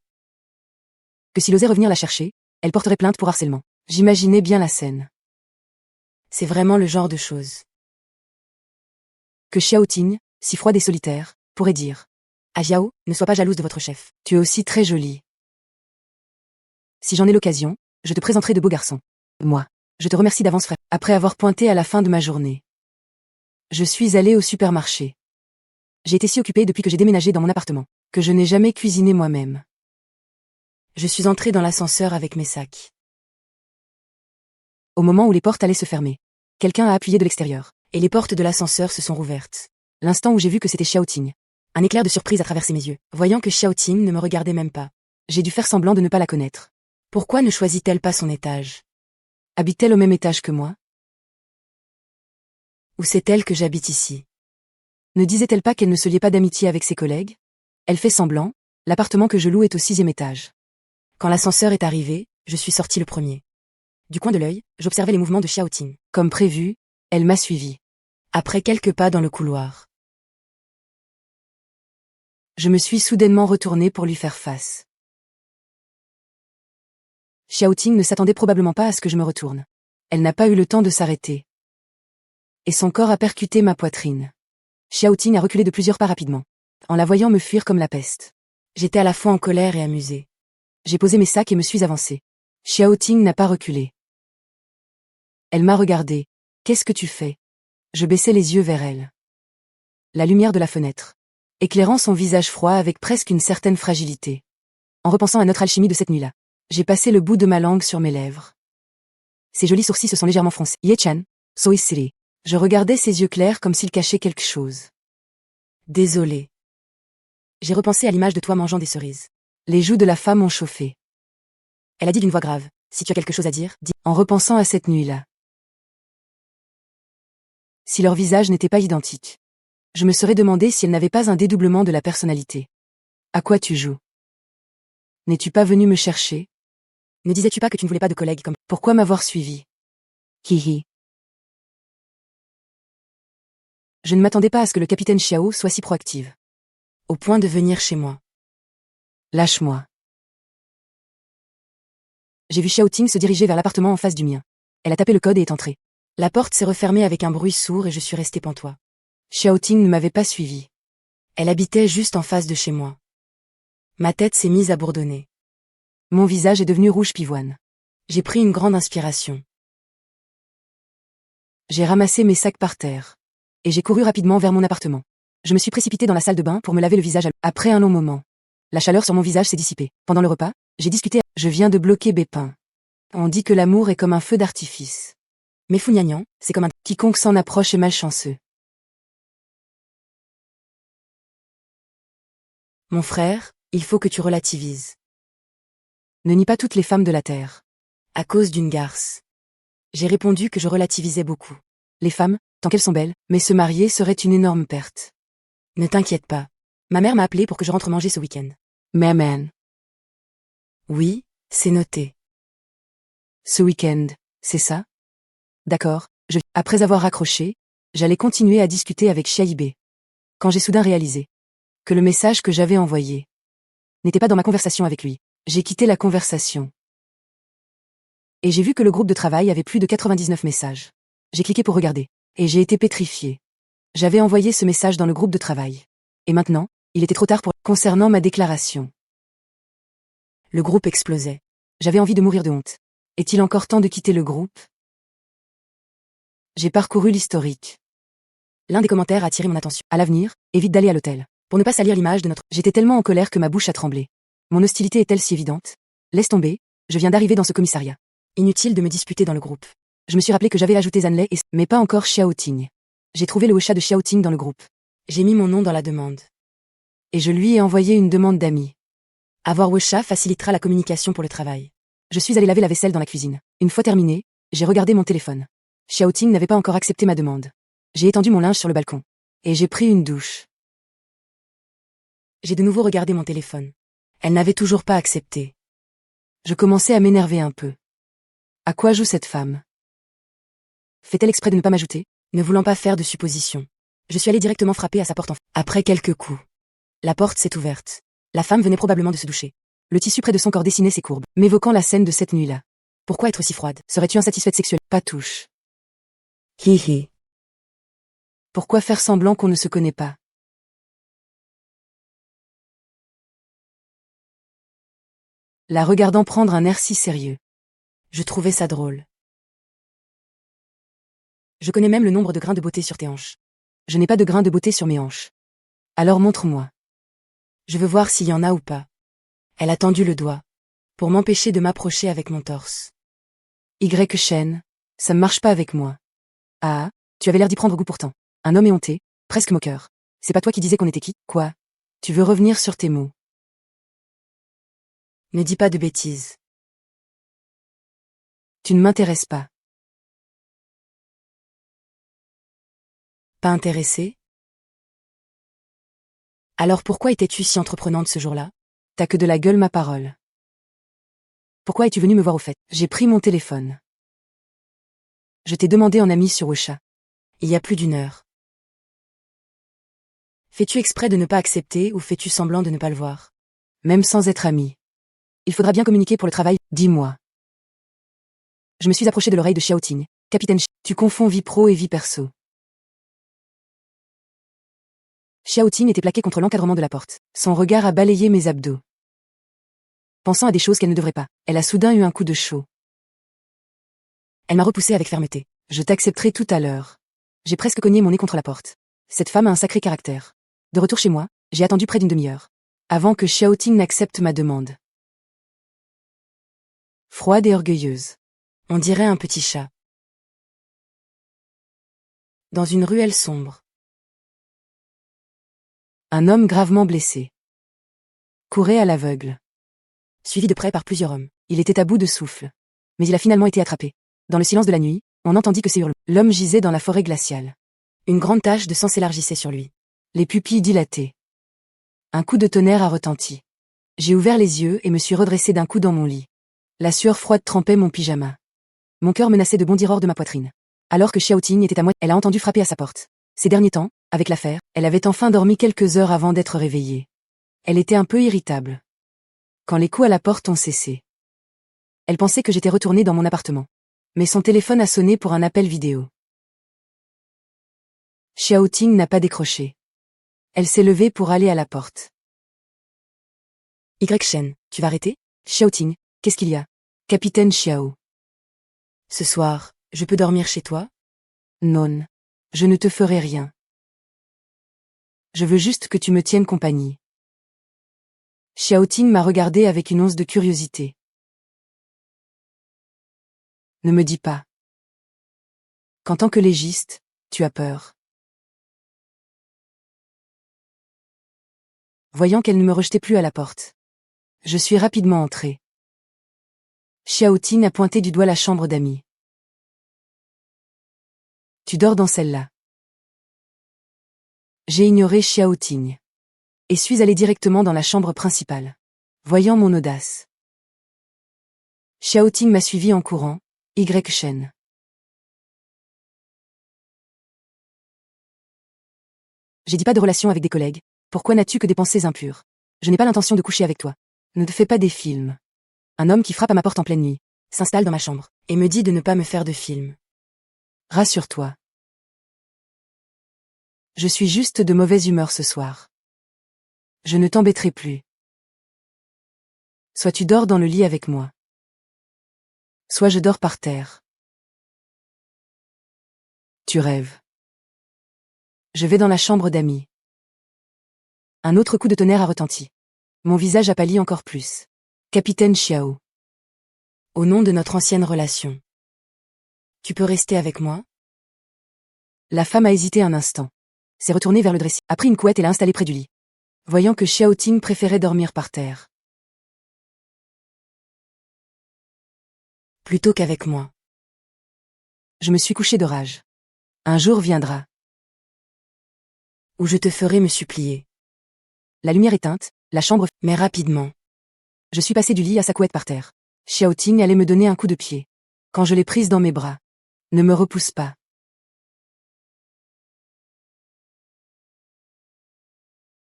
Que s'il osait revenir la chercher, elle porterait plainte pour harcèlement. J'imaginais bien la scène. C'est vraiment le genre de chose que Xiao Ting, si froide et solitaire, pourrait dire. Ah Xiao, ne sois pas jalouse de votre chef. Tu es aussi très jolie. Si j'en ai l'occasion, je te présenterai de beaux garçons. Moi, je te remercie d'avance frère. Après avoir pointé à la fin de ma journée, je suis allée au supermarché. J'ai été si occupée depuis que j'ai déménagé dans mon appartement, que je n'ai jamais cuisiné moi-même. Je suis entrée dans l'ascenseur avec mes sacs. Au moment où les portes allaient se fermer, quelqu'un a appuyé de l'extérieur, et les portes de l'ascenseur se sont rouvertes. L'instant où j'ai vu que c'était Xiao Ting. Un éclair de surprise a traversé mes yeux, voyant que Xiao Ting ne me regardait même pas. J'ai dû faire semblant de ne pas la connaître. Pourquoi ne choisit-elle pas son étage? Habite-t-elle au même étage que moi? Ou c'est-elle que j'habite ici? Ne disait-elle pas qu'elle ne se liait pas d'amitié avec ses collègues? Elle fait semblant, l'appartement que je loue est au 6e étage. Quand l'ascenseur est arrivé, je suis sortie le premier. Du coin de l'œil, j'observais les mouvements de Xiao Ting. Comme prévu, elle m'a suivi. Après quelques pas dans le couloir, je me suis soudainement retournée pour lui faire face. Xiao Ting ne s'attendait probablement pas à ce que je me retourne. Elle n'a pas eu le temps de s'arrêter. Et son corps a percuté ma poitrine. Xiao Ting a reculé de plusieurs pas rapidement, en la voyant me fuir comme la peste. J'étais à la fois en colère et amusée. J'ai posé mes sacs et me suis avancée. Xiao Ting n'a pas reculé. Elle m'a regardé. Qu'est-ce que tu fais? Je baissai les yeux vers elle. La lumière de la fenêtre, éclairant son visage froid avec presque une certaine fragilité. En repensant à notre alchimie de cette nuit-là, j'ai passé le bout de ma langue sur mes lèvres. Ses jolis sourcils se sont légèrement froncés. Ye-chan, so is silly. Je regardais ses yeux clairs comme s'ils cachaient quelque chose. Désolée. J'ai repensé à l'image de toi mangeant des cerises. Les joues de la femme ont chauffé. Elle a dit d'une voix grave. Si tu as quelque chose à dire, dis. En repensant à cette nuit-là. Si leurs visages n'étaient pas identiques, je me serais demandé si elle n'avait pas un dédoublement de la personnalité. À quoi tu joues? N'es-tu pas venu me chercher? Ne disais-tu pas que tu ne voulais pas de collègues comme... Pourquoi m'avoir suivi? Hihi. Je ne m'attendais pas à ce que le capitaine Xiao soit si proactive. Au point de venir chez moi. Lâche-moi. J'ai vu Xiao Ting se diriger vers l'appartement en face du mien. Elle a tapé le code et est entrée. La porte s'est refermée avec un bruit sourd et je suis restée pantois. Xiao Ting ne m'avait pas suivi. Elle habitait juste en face de chez moi. Ma tête s'est mise à bourdonner. Mon visage est devenu rouge pivoine. J'ai pris une grande inspiration. J'ai ramassé mes sacs par terre. Et j'ai couru rapidement vers mon appartement. Je me suis précipitée dans la salle de bain pour me laver le visage. Après un long moment, la chaleur sur mon visage s'est dissipée. Pendant le repas, j'ai discuté. Je viens de bloquer Bépin. On dit que l'amour est comme un feu d'artifice. Mais Fugnagnan, c'est comme un... Quiconque s'en approche est malchanceux. Mon frère, il faut que tu relativises. Ne nie pas toutes les femmes de la terre. À cause d'une garce. J'ai répondu que je relativisais beaucoup. Les femmes, tant qu'elles sont belles, mais se marier serait une énorme perte. Ne t'inquiète pas. Ma mère m'a appelé pour que je rentre manger ce week-end. Maman. Oui, c'est noté. Ce week-end, c'est ça? D'accord, Après avoir raccroché, j'allais continuer à discuter avec Xiaibé. Quand j'ai soudain réalisé que le message que j'avais envoyé n'était pas dans ma conversation avec lui, j'ai quitté la conversation. Et j'ai vu que le groupe de travail avait plus de 99 messages. J'ai cliqué pour regarder, et j'ai été pétrifiée. J'avais envoyé ce message dans le groupe de travail. Et maintenant, il était trop tard pour... Concernant ma déclaration. Le groupe explosait. J'avais envie de mourir de honte. Est-il encore temps de quitter le groupe? J'ai parcouru l'historique. L'un des commentaires a attiré mon attention. À l'avenir, évite d'aller à l'hôtel. Pour ne pas salir l'image de notre... J'étais tellement en colère que ma bouche a tremblé. Mon hostilité est-elle si évidente? Laisse tomber, je viens d'arriver dans ce commissariat. Inutile de me disputer dans le groupe. Je me suis rappelé que j'avais ajouté Zanlei mais pas encore Xiao Ting. J'ai trouvé le Wecha de Xiao Ting dans le groupe. J'ai mis mon nom dans la demande. Et je lui ai envoyé une demande d'amis. Avoir Wecha facilitera la communication pour le travail. Je suis allée laver la vaisselle dans la cuisine. Une fois terminée, J'ai regardé mon téléphone. Xiaoting n'avait pas encore accepté ma demande. J'ai étendu mon linge sur le balcon. Et j'ai pris une douche. J'ai de nouveau regardé mon téléphone. Elle n'avait toujours pas accepté. Je commençais à m'énerver un peu. À quoi joue cette femme? Fait-elle exprès de ne pas m'ajouter, ne voulant pas faire de suppositions? Je suis allé directement frapper à sa porte Après quelques coups. La porte s'est ouverte. La femme venait probablement de se doucher. Le tissu près de son corps dessinait ses courbes, m'évoquant la scène de cette nuit-là. Pourquoi être si froide? Serais-tu insatisfaite sexuelle? Pas touche. Hi. Pourquoi faire semblant qu'on ne se connaît pas? La regardant prendre un air si sérieux. Je trouvais ça drôle. Je connais même le nombre de grains de beauté sur tes hanches. Je n'ai pas de grains de beauté sur mes hanches. Alors montre-moi. Je veux voir s'il y en a ou pas. Elle a tendu le doigt. Pour m'empêcher de m'approcher avec mon torse. Shen, ça ne marche pas avec moi. Ah, tu avais l'air d'y prendre goût pourtant. Un homme éhonté, presque moqueur. C'est pas toi qui disais qu'on était qui? Quoi? Tu veux revenir sur tes mots? Ne dis pas de bêtises. Tu ne m'intéresses pas. Pas intéressée? Alors pourquoi étais-tu si entreprenante ce jour-là? T'as que de la gueule ma parole. Pourquoi es-tu venu me voir au fait? J'ai pris mon téléphone. Je t'ai demandé en ami sur WeChat. Il y a plus d'une heure. Fais-tu exprès de ne pas accepter ou fais-tu semblant de ne pas le voir? Même sans être ami. Il faudra bien communiquer pour le travail, dis-moi. Je me suis approché de l'oreille de Xiaoting. Capitaine tu confonds vie pro et vie perso. Xiaoting était plaquée contre l'encadrement de la porte. Son regard a balayé mes abdos. Pensant à des choses qu'elle ne devrait pas, elle a soudain eu un coup de chaud. Elle m'a repoussé avec fermeté. Je t'accepterai tout à l'heure. J'ai presque cogné mon nez contre la porte. Cette femme a un sacré caractère. De retour chez moi, j'ai attendu près d'une demi-heure. Avant que Xiaoting n'accepte ma demande. Froide et orgueilleuse. On dirait un petit chat. Dans une ruelle sombre. Un homme gravement blessé. Courait à l'aveugle. Suivi de près par plusieurs hommes. Il était à bout de souffle. Mais il a finalement été attrapé. Dans le silence de la nuit, on n'entendit que ses hurlements. L'homme gisait dans la forêt glaciale. Une grande tache de sang s'élargissait sur lui. Les pupilles dilatées. Un coup de tonnerre a retenti. J'ai ouvert les yeux et me suis redressé d'un coup dans mon lit. La sueur froide trempait mon pyjama. Mon cœur menaçait de bondir hors de ma poitrine. Alors que Xiaoting était à moi, elle a entendu frapper à sa porte. Ces derniers temps, avec l'affaire, elle avait enfin dormi quelques heures avant d'être réveillée. Elle était un peu irritable. Quand les coups à la porte ont cessé. Elle pensait que j'étais retournée dans mon appartement. Mais son téléphone a sonné pour un appel vidéo. Xiaoting n'a pas décroché. Elle s'est levée pour aller à la porte. Shen, tu vas arrêter? Xiaoting, qu'est-ce qu'il y a? Capitaine Xiao. Ce soir, je peux dormir chez toi? Non. Je ne te ferai rien. Je veux juste que tu me tiennes compagnie. Xiaoting m'a regardé avec une once de curiosité. Ne me dis pas qu'en tant que légiste, tu as peur. Voyant qu'elle ne me rejetait plus à la porte. Je suis rapidement entrée. Xiaoting a pointé du doigt la chambre d'amis. Tu dors dans celle-là. J'ai ignoré Xiaoting. Et suis allée directement dans la chambre principale. Voyant mon audace. Xiaoting m'a suivi en courant, Shen. J'ai dit pas de relation avec des collègues. Pourquoi n'as-tu que des pensées impures? Je n'ai pas l'intention de coucher avec toi. Ne te fais pas des films. Un homme qui frappe à ma porte en pleine nuit, s'installe dans ma chambre, et me dit de ne pas me faire de films. Rassure-toi. Je suis juste de mauvaise humeur ce soir. Je ne t'embêterai plus. Soit tu dors dans le lit avec moi. Soit je dors par terre. Tu rêves. Je vais dans la chambre d'amis. Un autre coup de tonnerre a retenti. Mon visage a pâli encore plus. Capitaine Xiao. Au nom de notre ancienne relation. Tu peux rester avec moi? La femme a hésité un instant. S'est retournée vers le dressing, a pris une couette et l'a installée près du lit. Voyant que Xiaoting préférait dormir par terre. Plutôt qu'avec moi. Je me suis couché de rage. Un jour viendra où je te ferai me supplier. La lumière éteinte, la chambre, mais rapidement. Je suis passé du lit à sa couette par terre. Xiaoting allait me donner un coup de pied. Quand je l'ai prise dans mes bras. Ne me repousse pas.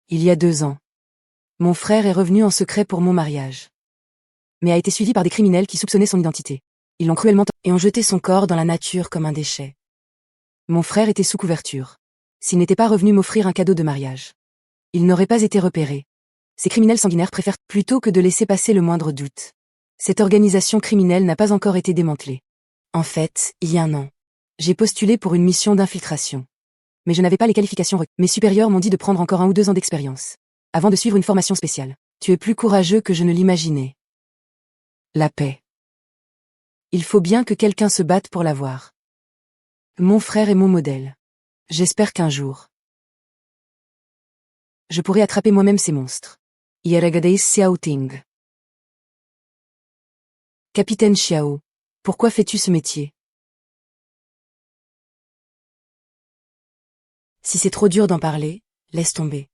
Il y a 2 ans. Mon frère est revenu en secret pour mon mariage. Mais a été suivi par des criminels qui soupçonnaient son identité. Ils l'ont cruellement et ont jeté son corps dans la nature comme un déchet. Mon frère était sous couverture. S'il n'était pas revenu m'offrir un cadeau de mariage, il n'aurait pas été repéré. Ces criminels sanguinaires préfèrent plutôt que de laisser passer le moindre doute. Cette organisation criminelle n'a pas encore été démantelée. En fait, il y a 1 an, j'ai postulé pour une mission d'infiltration. Mais je n'avais pas les qualifications requises. Mes supérieurs m'ont dit de prendre encore 1 ou 2 ans d'expérience, avant de suivre une formation spéciale. Tu es plus courageux que je ne l'imaginais. La paix. Il faut bien que quelqu'un se batte pour l'avoir. Mon frère est mon modèle. J'espère qu'un jour, je pourrai attraper moi-même ces monstres. Ieregadeis Xiaoting. Capitaine Xiao, pourquoi fais-tu ce métier? Si c'est trop dur d'en parler, laisse tomber.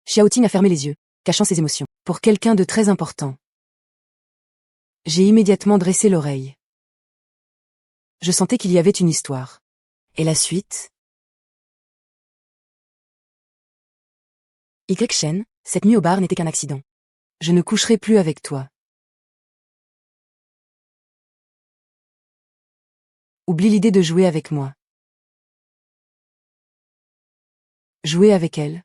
Xiaoting a fermé les yeux, cachant ses émotions. Pour quelqu'un de très important. J'ai immédiatement dressé l'oreille. Je sentais qu'il y avait une histoire. Et la suite? Shen, cette nuit au bar n'était qu'un accident. Je ne coucherai plus avec toi. Oublie l'idée de jouer avec moi. Jouer avec elle?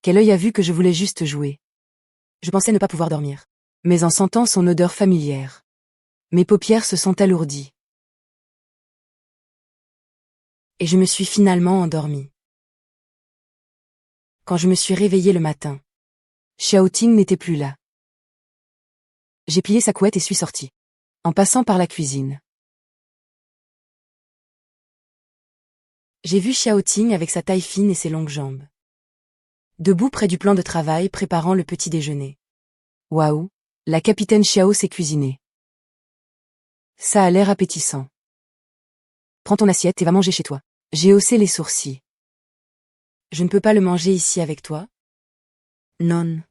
Quel œil a vu que je voulais juste jouer? Je pensais ne pas pouvoir dormir. Mais en sentant son odeur familière, mes paupières se sont alourdies. Et je me suis finalement endormie. Quand je me suis réveillée le matin, Xiaoting n'était plus là. J'ai plié sa couette et suis sortie. En passant par la cuisine. J'ai vu Xiaoting avec sa taille fine et ses longues jambes. Debout près du plan de travail préparant le petit déjeuner. Waouh, la capitaine Xiao s'est cuisinée. Ça a l'air appétissant. Prends ton assiette et va manger chez toi. J'ai haussé les sourcils. Je ne peux pas le manger ici avec toi? Non.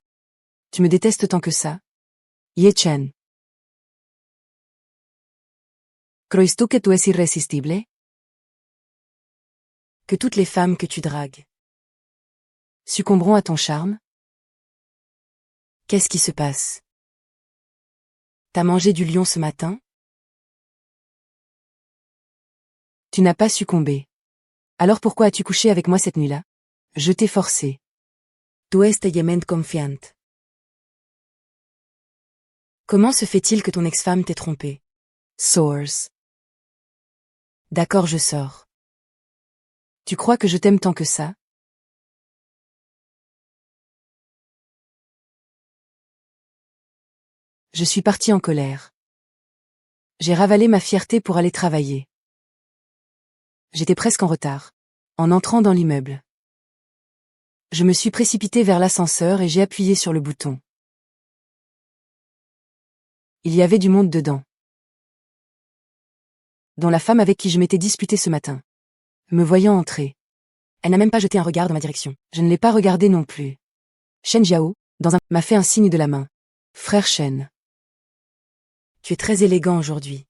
Tu me détestes tant que ça? Ye Chen. ¿Crees tú que tú es irresistible? Que toutes les femmes que tu dragues succomberont à ton charme? Qu'est-ce qui se passe? T'as mangé du lion ce matin? Tu n'as pas succombé. Alors pourquoi as-tu couché avec moi cette nuit-là? Je t'ai forcé. Tu es confiante. Comment se fait-il que ton ex-femme t'ait trompé? Source. D'accord, je sors. Tu crois que je t'aime tant que ça? Je suis partie en colère. J'ai ravalé ma fierté pour aller travailler. J'étais presque en retard. En entrant dans l'immeuble. Je me suis précipitée vers l'ascenseur et j'ai appuyé sur le bouton. Il y avait du monde dedans. Dont la femme avec qui je m'étais disputée ce matin. Me voyant entrer. Elle n'a même pas jeté un regard dans ma direction. Je ne l'ai pas regardée non plus. Shen Jiao, m'a fait un signe de la main. Frère Shen. Tu es très élégant aujourd'hui.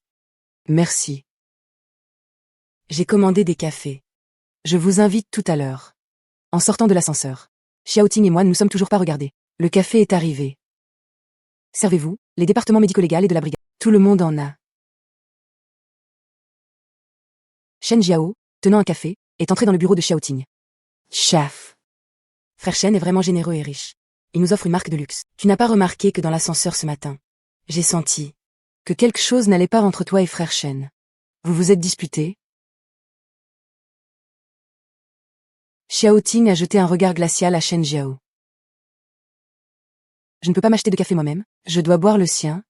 Merci. J'ai commandé des cafés. Je vous invite tout à l'heure. En sortant de l'ascenseur. Xiaoting et moi ne nous sommes toujours pas regardés. Le café est arrivé. Servez-vous, les départements médico-légal et de la brigade. Tout le monde en a. Shen Jiao, tenant un café, est entré dans le bureau de Xiaoting. Chef. Frère Shen est vraiment généreux et riche. Il nous offre une marque de luxe. Tu n'as pas remarqué que dans l'ascenseur ce matin, j'ai senti que quelque chose n'allait pas entre toi et frère Shen. Vous vous êtes disputés? Xiaoting a jeté un regard glacial à Shen Jiao. Je ne peux pas m'acheter de café moi-même, je dois boire le sien.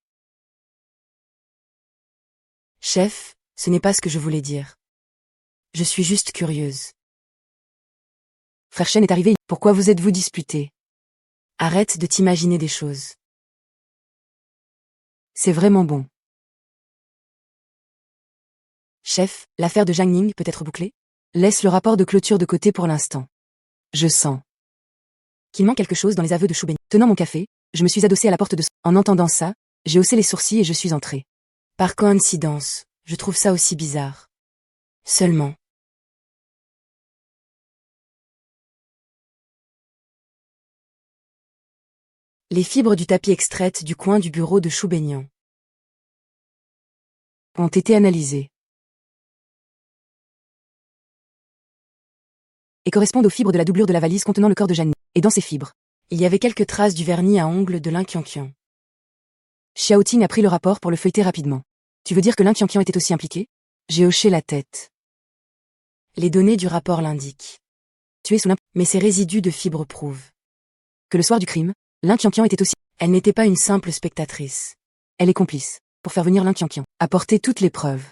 Chef, ce n'est pas ce que je voulais dire. Je suis juste curieuse. Frère Shen est arrivé, pourquoi vous êtes-vous disputés? Arrête de t'imaginer des choses. C'est vraiment bon. Chef, l'affaire de Zhang Ning peut être bouclée? Laisse le rapport de clôture de côté pour l'instant. Je sens qu'il manque quelque chose dans les aveux de Shu Benyan. Tenant mon café, je me suis adossée à la porte de son. En entendant ça, j'ai haussé les sourcils et je suis entrée. Par coïncidence, je trouve ça aussi bizarre. Seulement. Les fibres du tapis extraites du coin du bureau de Shu Benyan ont été analysées et correspondent aux fibres de la doublure de la valise contenant le corps de Jeanne. Et dans ces fibres, il y avait quelques traces du vernis à ongles de Lin Qianqian. Xiaoting a pris le rapport pour le feuilleter rapidement. Tu veux dire que Lin Qianqian était aussi impliqué? J'ai hoché la tête. Les données du rapport l'indiquent. Tu es sous mais ces résidus de fibres prouvent que le soir du crime, Lin Qianqian était aussi. Elle n'était pas une simple spectatrice. Elle est complice, pour faire venir Lin Qianqian, apporter toutes les preuves.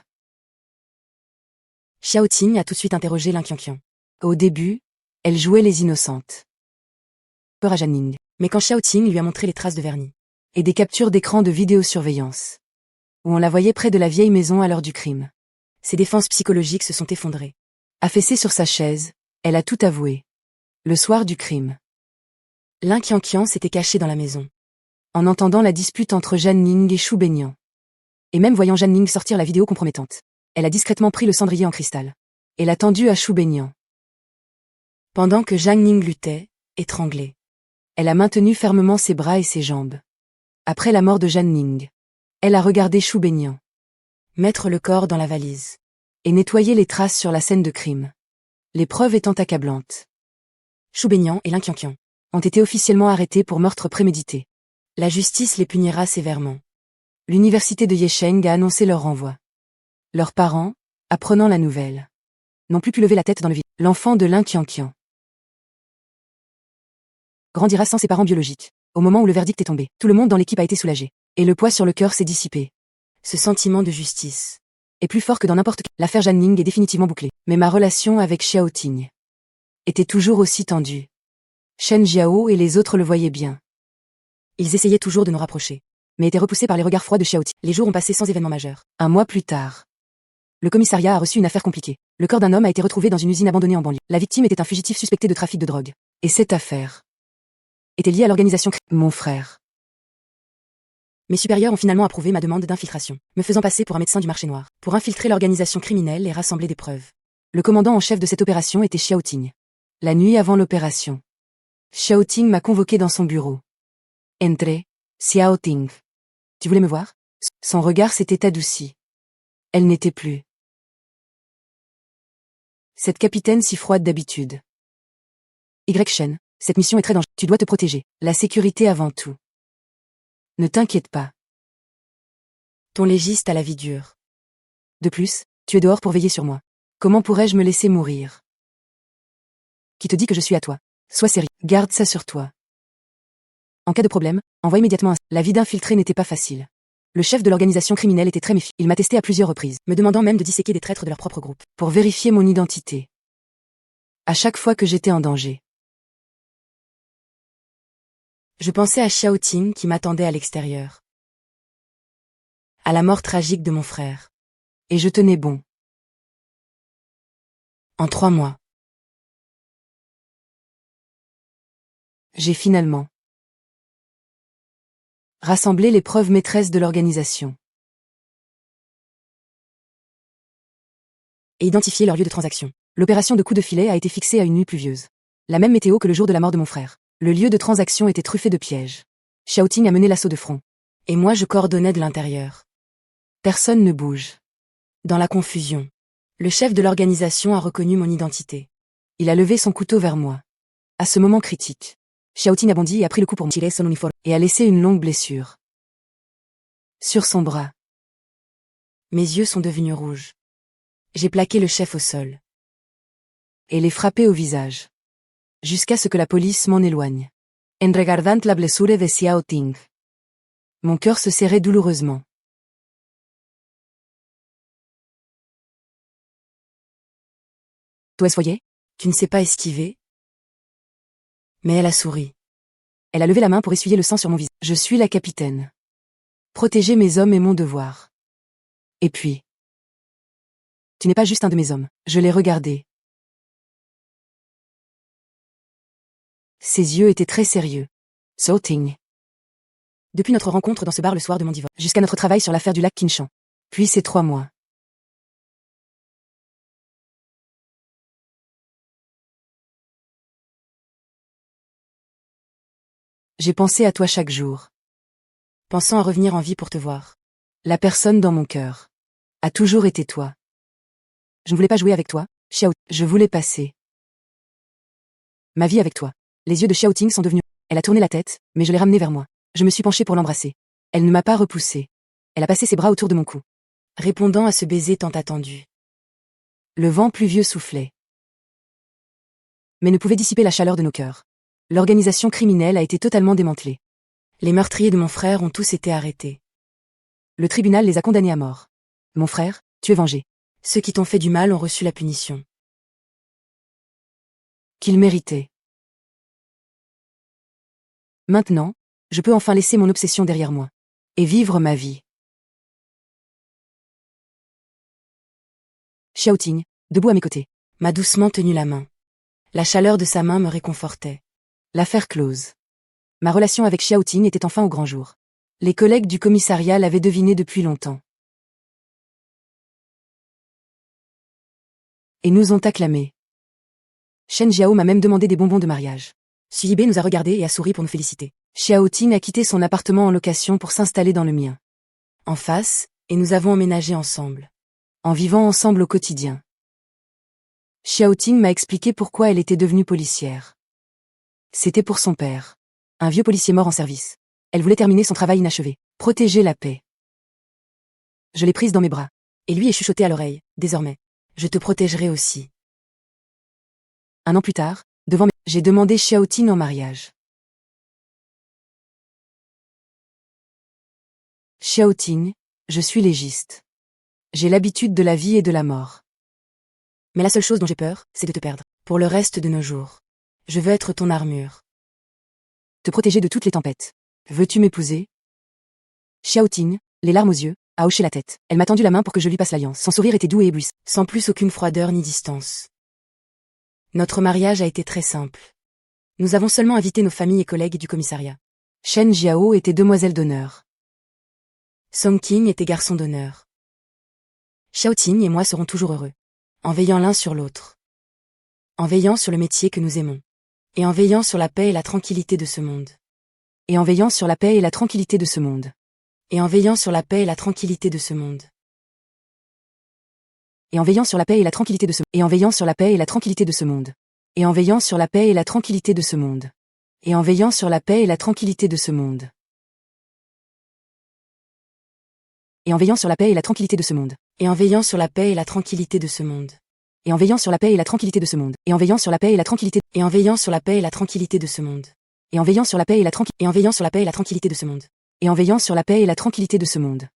Xiaoting a tout de suite interrogé Lin Qianqian. Au début, elle jouait les innocentes. Peur à Zhang Ning. Mais quand Xiaoting lui a montré les traces de vernis et des captures d'écran de vidéosurveillance, où on la voyait près de la vieille maison à l'heure du crime, ses défenses psychologiques se sont effondrées. Affaissée sur sa chaise, elle a tout avoué. Le soir du crime, Lin Qianqian s'était caché dans la maison, en entendant la dispute entre Zhang Ning et Shu Benyan. Et même voyant Zhang Ning sortir la vidéo compromettante, elle a discrètement pris le cendrier en cristal et l'a tendu à Shu Benyan. Pendant que Zhang Ning luttait, étranglée, elle a maintenu fermement ses bras et ses jambes. Après la mort de Zhang Ning, elle a regardé Shu Benyan mettre le corps dans la valise et nettoyer les traces sur la scène de crime. Les preuves étant accablantes. Shu Benyan et Lin Qianqian ont été officiellement arrêtés pour meurtre prémédité. La justice les punira sévèrement. L'université de Yesheng a annoncé leur renvoi. Leurs parents, apprenant la nouvelle, n'ont plus pu lever la tête dans le vide. L'enfant de Lin Qianqian grandira sans ses parents biologiques. Au moment où le verdict est tombé, tout le monde dans l'équipe a été soulagé. Et le poids sur le cœur s'est dissipé. Ce sentiment de justice est plus fort que dans n'importe quelle. L'affaire Zhang Ning est définitivement bouclée. Mais ma relation avec Xiaoting était toujours aussi tendue. Shen Jiao et les autres le voyaient bien. Ils essayaient toujours de nous rapprocher, mais étaient repoussés par les regards froids de Xiaoting. Les jours ont passé sans événement majeur. Un mois plus tard, le commissariat a reçu une affaire compliquée. Le corps d'un homme a été retrouvé dans une usine abandonnée en banlieue. La victime était un fugitif suspecté de trafic de drogue. Et cette affaire était liée à l'organisation Mon frère. Mes supérieurs ont finalement approuvé ma demande d'infiltration, me faisant passer pour un médecin du marché noir, pour infiltrer l'organisation criminelle et rassembler des preuves. Le commandant en chef de cette opération était Xiaoting. La nuit avant l'opération, Xiaoting m'a convoqué dans son bureau. Entrez, Xiaoting. Tu voulais me voir? Son regard s'était adouci. Elle n'était plus cette capitaine si froide d'habitude. Shen, cette mission est très dangereuse. Tu dois te protéger. La sécurité avant tout. Ne t'inquiète pas. Ton légiste a la vie dure. De plus, tu es dehors pour veiller sur moi. Comment pourrais-je me laisser mourir? Qui te dit que je suis à toi? Sois sérieux. Garde ça sur toi. En cas de problème, envoie immédiatement un. La vie d'infiltré n'était pas facile. Le chef de l'organisation criminelle était très méfiant. Il m'a testé à plusieurs reprises, me demandant même de disséquer des traîtres de leur propre groupe, pour vérifier mon identité. À chaque fois que j'étais en danger, je pensais à Xiaoting qui m'attendait à l'extérieur. À la mort tragique de mon frère. Et je tenais bon. En 3 mois, j'ai finalement rassemblé les preuves maîtresses de l'organisation et identifié leur lieu de transaction. L'opération de coup de filet a été fixée à une nuit pluvieuse. La même météo que le jour de la mort de mon frère. Le lieu de transaction était truffé de pièges. Xiaoting a mené l'assaut de front. Et moi je coordonnais de l'intérieur. Personne ne bouge. Dans la confusion, le chef de l'organisation a reconnu mon identité. Il a levé son couteau vers moi. À ce moment critique, Xiaoting a bondi et a pris le coup pour me tirer son uniforme et a laissé une longue blessure sur son bras. Mes yeux sont devenus rouges. J'ai plaqué le chef au sol et l'ai frappé au visage, jusqu'à ce que la police m'en éloigne. En regardant la blessure de Xiaoting, mon cœur se serrait douloureusement. Toi, voyez, tu ne sais pas esquiver? Mais elle a souri. Elle a levé la main pour essuyer le sang sur mon visage. Je suis la capitaine. Protéger mes hommes est mon devoir. Et puis, tu n'es pas juste un de mes hommes. Je l'ai regardé. Ses yeux étaient très sérieux. So Ting. Depuis notre rencontre dans ce bar le soir de mon divorce, jusqu'à notre travail sur l'affaire du lac Qinshan. Puis ces 3 mois. J'ai pensé à toi chaque jour. Pensant à revenir en vie pour te voir. La personne dans mon cœur a toujours été toi. Je ne voulais pas jouer avec toi, Xiao. Je voulais passer ma vie avec toi. Les yeux de Xiao Ting sont devenus... Elle a tourné la tête, mais je l'ai ramenée vers moi. Je me suis penchée pour l'embrasser. Elle ne m'a pas repoussée. Elle a passé ses bras autour de mon cou, répondant à ce baiser tant attendu. Le vent pluvieux soufflait, mais ne pouvait dissiper la chaleur de nos cœurs. L'organisation criminelle a été totalement démantelée. Les meurtriers de mon frère ont tous été arrêtés. Le tribunal les a condamnés à mort. Mon frère, tu es vengé. Ceux qui t'ont fait du mal ont reçu la punition qu'ils méritaient. Maintenant, je peux enfin laisser mon obsession derrière moi et vivre ma vie. Xiao Ting, debout à mes côtés, m'a doucement tenu la main. La chaleur de sa main me réconfortait. L'affaire close. Ma relation avec Xiao Ting était enfin au grand jour. Les collègues du commissariat l'avaient deviné depuis longtemps. Et nous ont acclamés. Shen Jiao m'a même demandé des bonbons de mariage. Xu Yibei nous a regardés et a souri pour nous féliciter. Xiao Ting a quitté son appartement en location pour s'installer dans le mien, en face, et nous avons emménagé ensemble, en vivant ensemble au quotidien. Xiao Ting m'a expliqué pourquoi elle était devenue policière. C'était pour son père, un vieux policier mort en service. Elle voulait terminer son travail inachevé, protéger la paix. Je l'ai prise dans mes bras, et lui ai chuchoté à l'oreille, désormais, je te protégerai aussi. 1 an plus tard, j'ai demandé Xiao Ting en mariage. Xiao Ting, je suis légiste. J'ai l'habitude de la vie et de la mort. Mais la seule chose dont j'ai peur, c'est de te perdre. Pour le reste de nos jours. Je veux être ton armure. Te protéger de toutes les tempêtes. Veux-tu m'épouser? Xiao Ting, les larmes aux yeux, a hoché la tête. Elle m'a tendu la main pour que je lui passe l'alliance. Son sourire était doux et éblouissant, sans plus aucune froideur ni distance. Notre mariage a été très simple. Nous avons seulement invité nos familles et collègues du commissariat. Shen Jiao était demoiselle d'honneur. Song Qing était garçon d'honneur. Xiao Ting et moi serons toujours heureux, en veillant l'un sur l'autre, en veillant sur le métier que nous aimons, et en veillant sur la paix et la tranquillité de ce monde, et en veillant sur la paix et la tranquillité de ce monde, et en veillant sur la paix et la tranquillité de ce monde, et en veillant sur la paix et la tranquillité de ce et en veillant sur la paix et la tranquillité de ce monde, et en veillant sur la paix et la tranquillité de ce monde, et en veillant sur la paix et la tranquillité de ce monde, et en veillant sur la paix et la tranquillité de ce monde, et en veillant sur la paix et la tranquillité de ce monde, et en veillant sur la paix et la tranquillité de ce monde, et en veillant sur la paix et la tranquillité, et en veillant sur la paix et la tranquillité de ce monde, et en veillant sur la paix et la tranquillité, et en veillant sur la paix et la tranquillité de ce monde, et en veillant sur la paix et la tranquillité de ce monde.